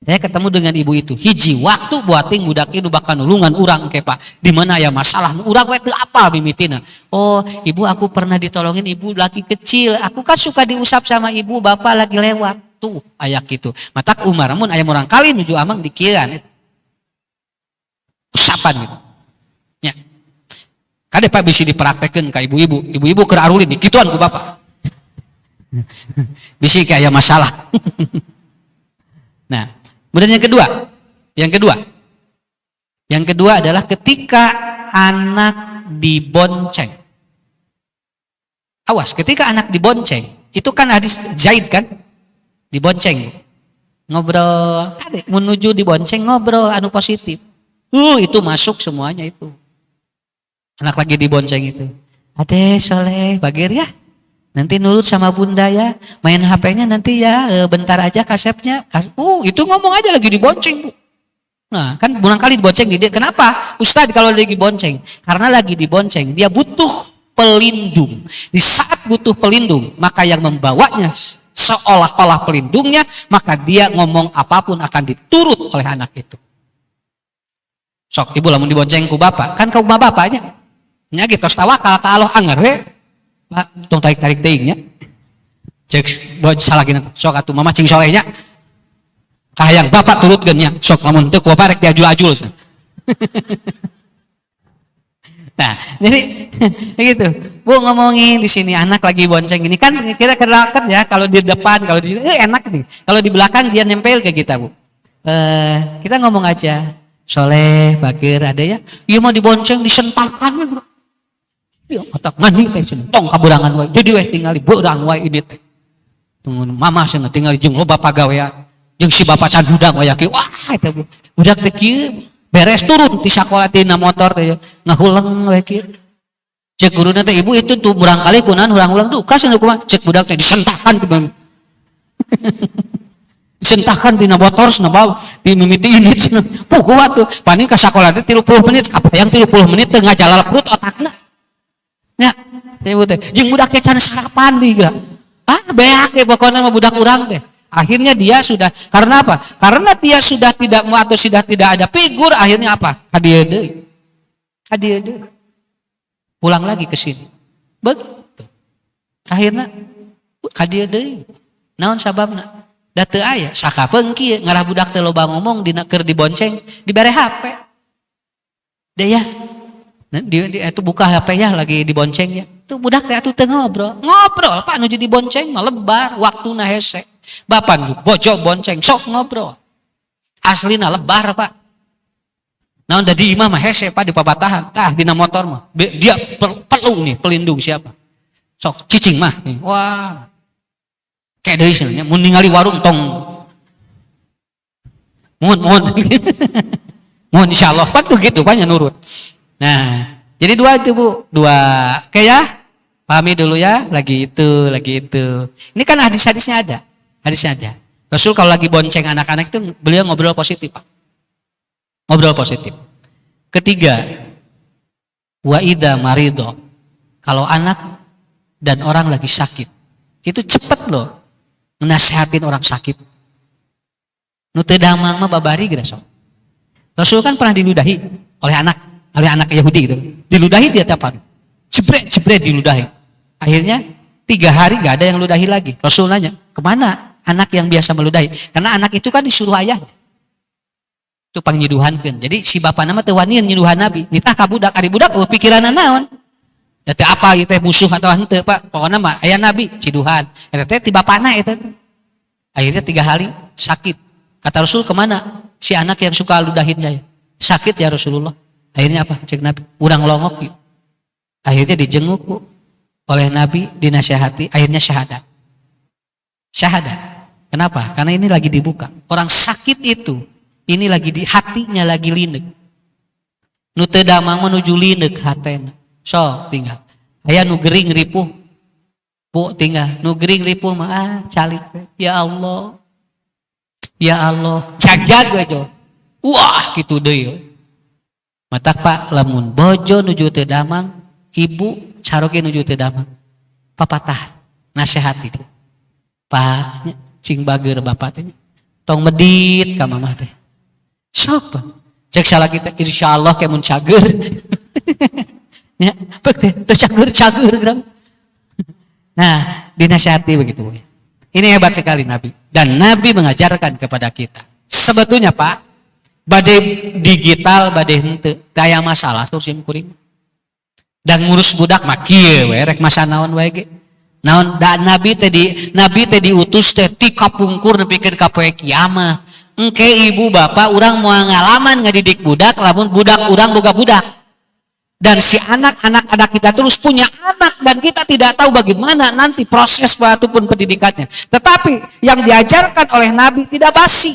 Saya ketemu dengan ibu itu. Hiji waktu buating budak itu bakal nulungan urang engke Pak. Di mana ya masalah urang we teu apal mimitina. Oh, ibu aku pernah ditolongin ibu lagi kecil. Aku kan suka diusap sama ibu, bapak lagi lewat. Tuh, ayak gitu. Matak Umar mun aya murang kali nuju amang dikieuan. Usapan gitu. Ya. Kade Pak bisa dipraktekeun ka ibu-ibu. Ibu-ibu keur arulin dikituan ku bapak. Bisi kayak masalah. Nah, kemudian yang kedua adalah ketika anak dibonceng. Awas, ketika anak dibonceng, itu kan hadis Zaid kan? Dibonceng. Ngobrol, kade menuju dibonceng ngobrol anu positif. Itu masuk semuanya itu. Anak lagi dibonceng itu. Ade soleh, bagir ya. Nanti nurut sama bunda ya. Main HP-nya nanti ya, bentar aja kasepnya. Itu ngomong aja lagi dibonceng Bu. Nah kan bulan kali dibonceng dia. Kenapa? Ustadz kalau lagi dibonceng. Karena lagi dibonceng, dia butuh pelindung. Di saat butuh pelindung, maka yang membawanya seolah-olah pelindungnya, maka dia ngomong apapun akan diturut oleh anak itu. Sok ibu lamun dibonceng ku bapak, kan kau bapaknya. Nya gitu tawakal ka Allah anger we. Pak, tong tarik-tarik teuing nya. Cek boj salagina sok atuh mama cing solehnya. Kahayang bapak turutkeun nya. Sok lamun teu ku bapak rek diajul-ajul. Nah, jadi gitu. Bu ngomongin di sini anak lagi bonceng ini kan kita kerakat ya kalau di depan, kalau di sini enak nih. Kalau di belakang dia nempel ke kita, Bu. Kita ngomong aja. Soleh, bakir ada ya. Iya mau dibonceng, disentakan we, Bro. Iya, otak mandi teh tong kaburangan wae. Jadi we tinggali beurang wae ini teh. Tunggu mama cenah tinggali jeung loba pagawean. Jeung si bapak sadudang wae kieu. Wah, eta budak teh kieu beres turun ti sakola tina motor teh ngahuleng wae kieu. Cek guruna teh ibu itu tuh urang kali kunaon urang-urang duka cenah kumaha. Cek budak teh disentakan ku disentakan tina motor cenah bawa di mimiti ini cenah puguh atuh paning ka sakola teh 30 menit kapayang 30 menit teu ngajalal perut otakna nya ibu teh jeung budak teh can sarapan di geura beak pokoknya mah budak urang teh. Akhirnya dia sudah, karena apa? Karena dia sudah tidak mau atau sudah tidak ada figur, akhirnya apa? Hadiah deui. Pulang lagi ke sini. Begitu. Akhirnya hadiah deui. Naon sababna? Da teu aya, sakapeung kieu ngarah budak teh loba ngomong dina keur dibonceng, dibere HP. Da ya. Dia itu buka HP ya lagi dibonceng ya. Tuh budak teh atuh teu ngobrol. Ngobrol Pak nuju dibonceng mah lebar, waktuna hese. Bapak bojo bonceng sok ngobrol. Aslina lebar Pak. Naon da di imah mah hese Pak di pabatahan. Tah dina motor mah dia perlu nih pelindung siapa? Sok cicing mah nih. Wah. Kayak deui cenah mun ningali warung tong. Mohon. Mohon insyaallah Pak tuh gitu banyak nurut. Nah, jadi dua itu Bu, dua. Oke ya, pahami dulu ya, lagi itu. Ini kan hadisnya ada. Rasul kalau lagi bonceng anak-anak itu beliau ngobrol positif Pak. Ngobrol positif. Ketiga, wa idza marido. Kalau anak dan orang lagi sakit, itu cepet loh menasihatin orang sakit. Nu teu damang mah babari geus sok. Rasul kan pernah diludahi oleh anak Yahudi gitu. Diludahi dia tiap hari. Jebret diludahi. Akhirnya 3 hari gak ada yang ludahi lagi. Rasul nanya, kemana anak yang biasa meludahi? Karena anak itu kan disuruh ayahnya. Itu pangnyuduhankeun. Jadi si bapak nama teu wani nyuduhan Nabi. Nitah ka budak, ari budak pikiran naon? Da teh apa ieu teh musuh atau henteu Pak? Pokona mah aya Nabi ciduhan. Eta teh ti bapana eta teh. Akhirnya 3 hari sakit. Kata Rasul, kemana si anak yang suka ludahinnya ya? Sakit ya Rasulullah. Akhirnya apa? Cek Nabi, urang longok yuk. Akhirnya dijenguk Bu, oleh Nabi, dinasihati, akhirnya syahadat. Kenapa? Karena ini lagi dibuka. Orang sakit itu, ini lagi di hatinya lagi linek. Nu teu damang menuju linek hatena. So, tinggal. Aya nu gering ripuh. Bu, tinggal. Nu gering ripuh mah calik. Ya Allah. Jagjag we jo. Wah, kitu deui. Matak Pak lamun bojo nuju teu damang, ibu caroge nuju teu damang. Papatah nasihati teh. Pak cing bager bapak teh. Tong medit ka mamah teh. Sok Pak. Cek salah kita insyaallah ke mun cager. Ya, pak teh teu cager gram. Nah, dinasihati begitu. Ini hebat sekali Nabi. Dan Nabi mengajarkan kepada kita. Sebetulnya Pak, badai digital, badai henteu, daya masalah terus sim kuring. Dan ngurus budak mah kieu we rek masa naon wae ge. Naon da Nabi teh diutus teh ti kapungkur nepikeun ka poe kiamah. Engke ibu bapak urang moal ngalaman ngadidik budak lamun budak urang boga budak. Dan si anak-anak kita terus punya anak dan kita tidak tahu bagaimana nanti proses ataupun pendidikannya. Tetapi yang diajarkan oleh Nabi tidak basi.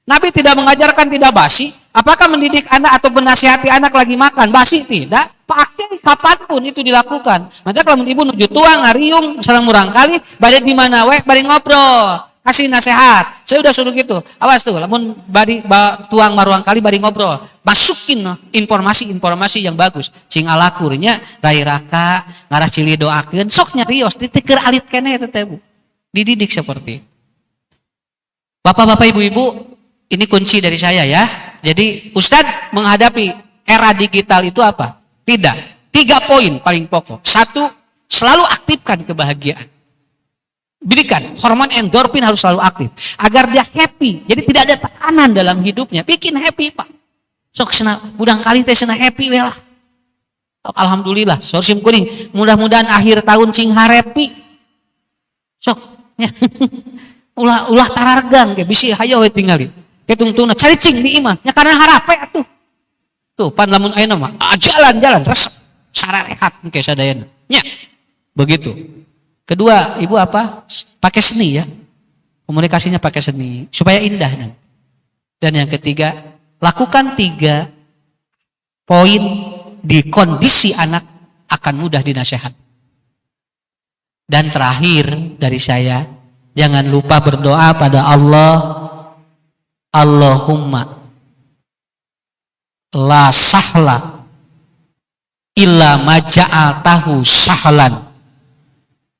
Nabi tidak mengajarkan tidak basi. Apakah mendidik anak atau menasihati anak lagi makan? Basi tidak. Pakai kapanpun itu dilakukan. Maka kalau ibu nuju tuang, ngariung, sareng murang kali, bade di mana we, bade ngobrol. Kasih nasihat. Saya udah suruh gitu. Awas tuh, lamun bari tuang maruang kali bari ngobrol. Masukin informasi yang bagus. Cing alakurnya rai raka ngarah cili doakeun sok nyarios teu alit keneh eta teh Bu. Dididik seperti itu. Bapak-bapak ibu-ibu, ini kunci dari saya ya. Jadi Ustadz menghadapi era digital itu apa? Tidak. 3 poin paling pokok. 1, selalu aktifkan kebahagiaan. Berikan hormon endorfin harus selalu aktif agar dia happy. Jadi tidak ada tekanan dalam hidupnya. Bikin happy Pak. Sok senang, udang kali teh senang happy we lah. Sok alhamdulillah, sorsim kuning. Mudah-mudahan akhir tahun cing happy. Sok ya. ulah tarargan ke bisi hayo we tingali. Ke tungtungna cari cing di imah. Nya karena harape atuh. Tuh pan lamun ayeuna mah jalan-jalan resep sararehat engke sadayana. Nya. Begitu. Kedua, ibu apa? Pakai seni ya. Komunikasinya pakai seni supaya indah. Dan yang ketiga, lakukan 3 poin di kondisi anak akan mudah dinasehat. Dan terakhir dari saya, jangan lupa berdoa pada Allah. Allahumma la sahla illa ma ja'altahu sahlan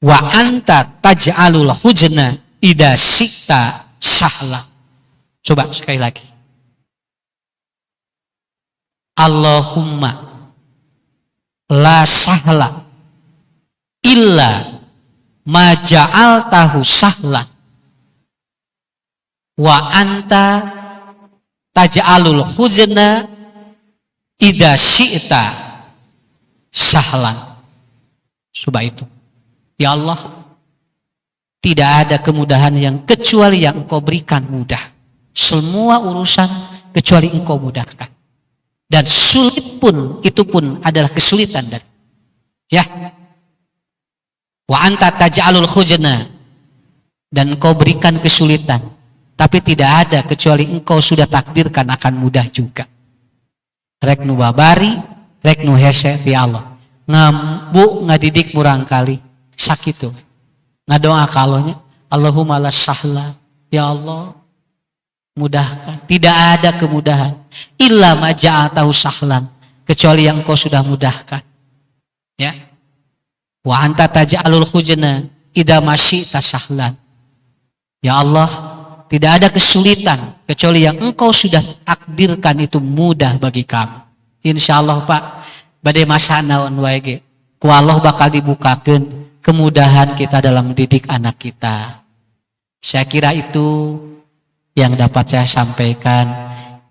wa anta taj'alul huzna idza syi'ta sahla. Coba sekali lagi. Allahumma la sahla illa ma ja'altahu sahla wa anta taj'alul huzna idza syi'ta sahlan. Coba itu. Ya Allah, tidak ada kemudahan yang kecuali yang Engkau berikan mudah. Semua urusan kecuali Engkau mudahkan. Dan sulit pun, itu pun adalah kesulitan. Dan ya, wa anta taj'alul huzna, dan Engkau berikan kesulitan, tapi tidak ada kecuali Engkau sudah takdirkan akan mudah juga. Rek nu babari, rek nu hese ti Allah. Ngambu ngadidik murang kali sakitu. Ngadoa kalonya, Allahumma la sahla, ya Allah mudahkan. Tidak ada kemudahan illa ma ja'altahu sahlan, kecuali yang Engkau sudah mudahkan. Ya. Wa anta taj'alul huzna idza ma syi'ta sahlan. Ya Allah, tidak ada kesulitan kecuali yang Engkau sudah takdirkan itu mudah bagi kami. Insyaallah Pak, badai masa naon wae ge, ku Allah bakal dibukakeun kemudahan kita dalam mendidik anak kita. Saya kira itu yang dapat saya sampaikan.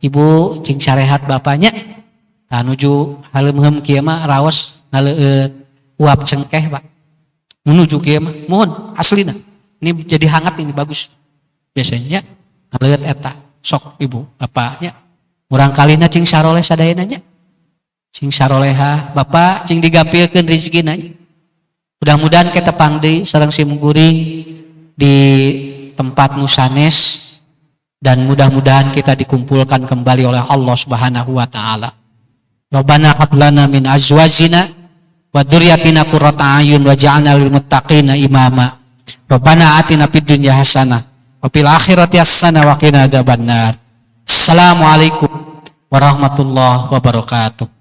Ibu cing sarehat bapaknya tanuju haleum kieu mah raos ngaleueut uap cengkeh Pak. Menuju kieu mah mohon aslina. Ini jadi hangat, ini bagus. Biasanya ngaliat eta sok ibu bapaknya murang kalina cing saroleh sadayana nya, cing saroleha bapak cing digampilkeun rezekina. Mudah-mudahan kita pangdeui sareng simguring di tempat nu sanes, dan mudah-mudahan kita dikumpulkan kembali oleh Allah Subhanahu wa taala. Rabbana hab lana min azwajina wa dzurriyyatina qurrata a'yun waj'alna lil muttaqina imama. Rabbana atina fid dunya hasanah wa fil akhirati hasanah wa qina adzabannar. Assalamualaikum warahmatullahi wabarakatuh.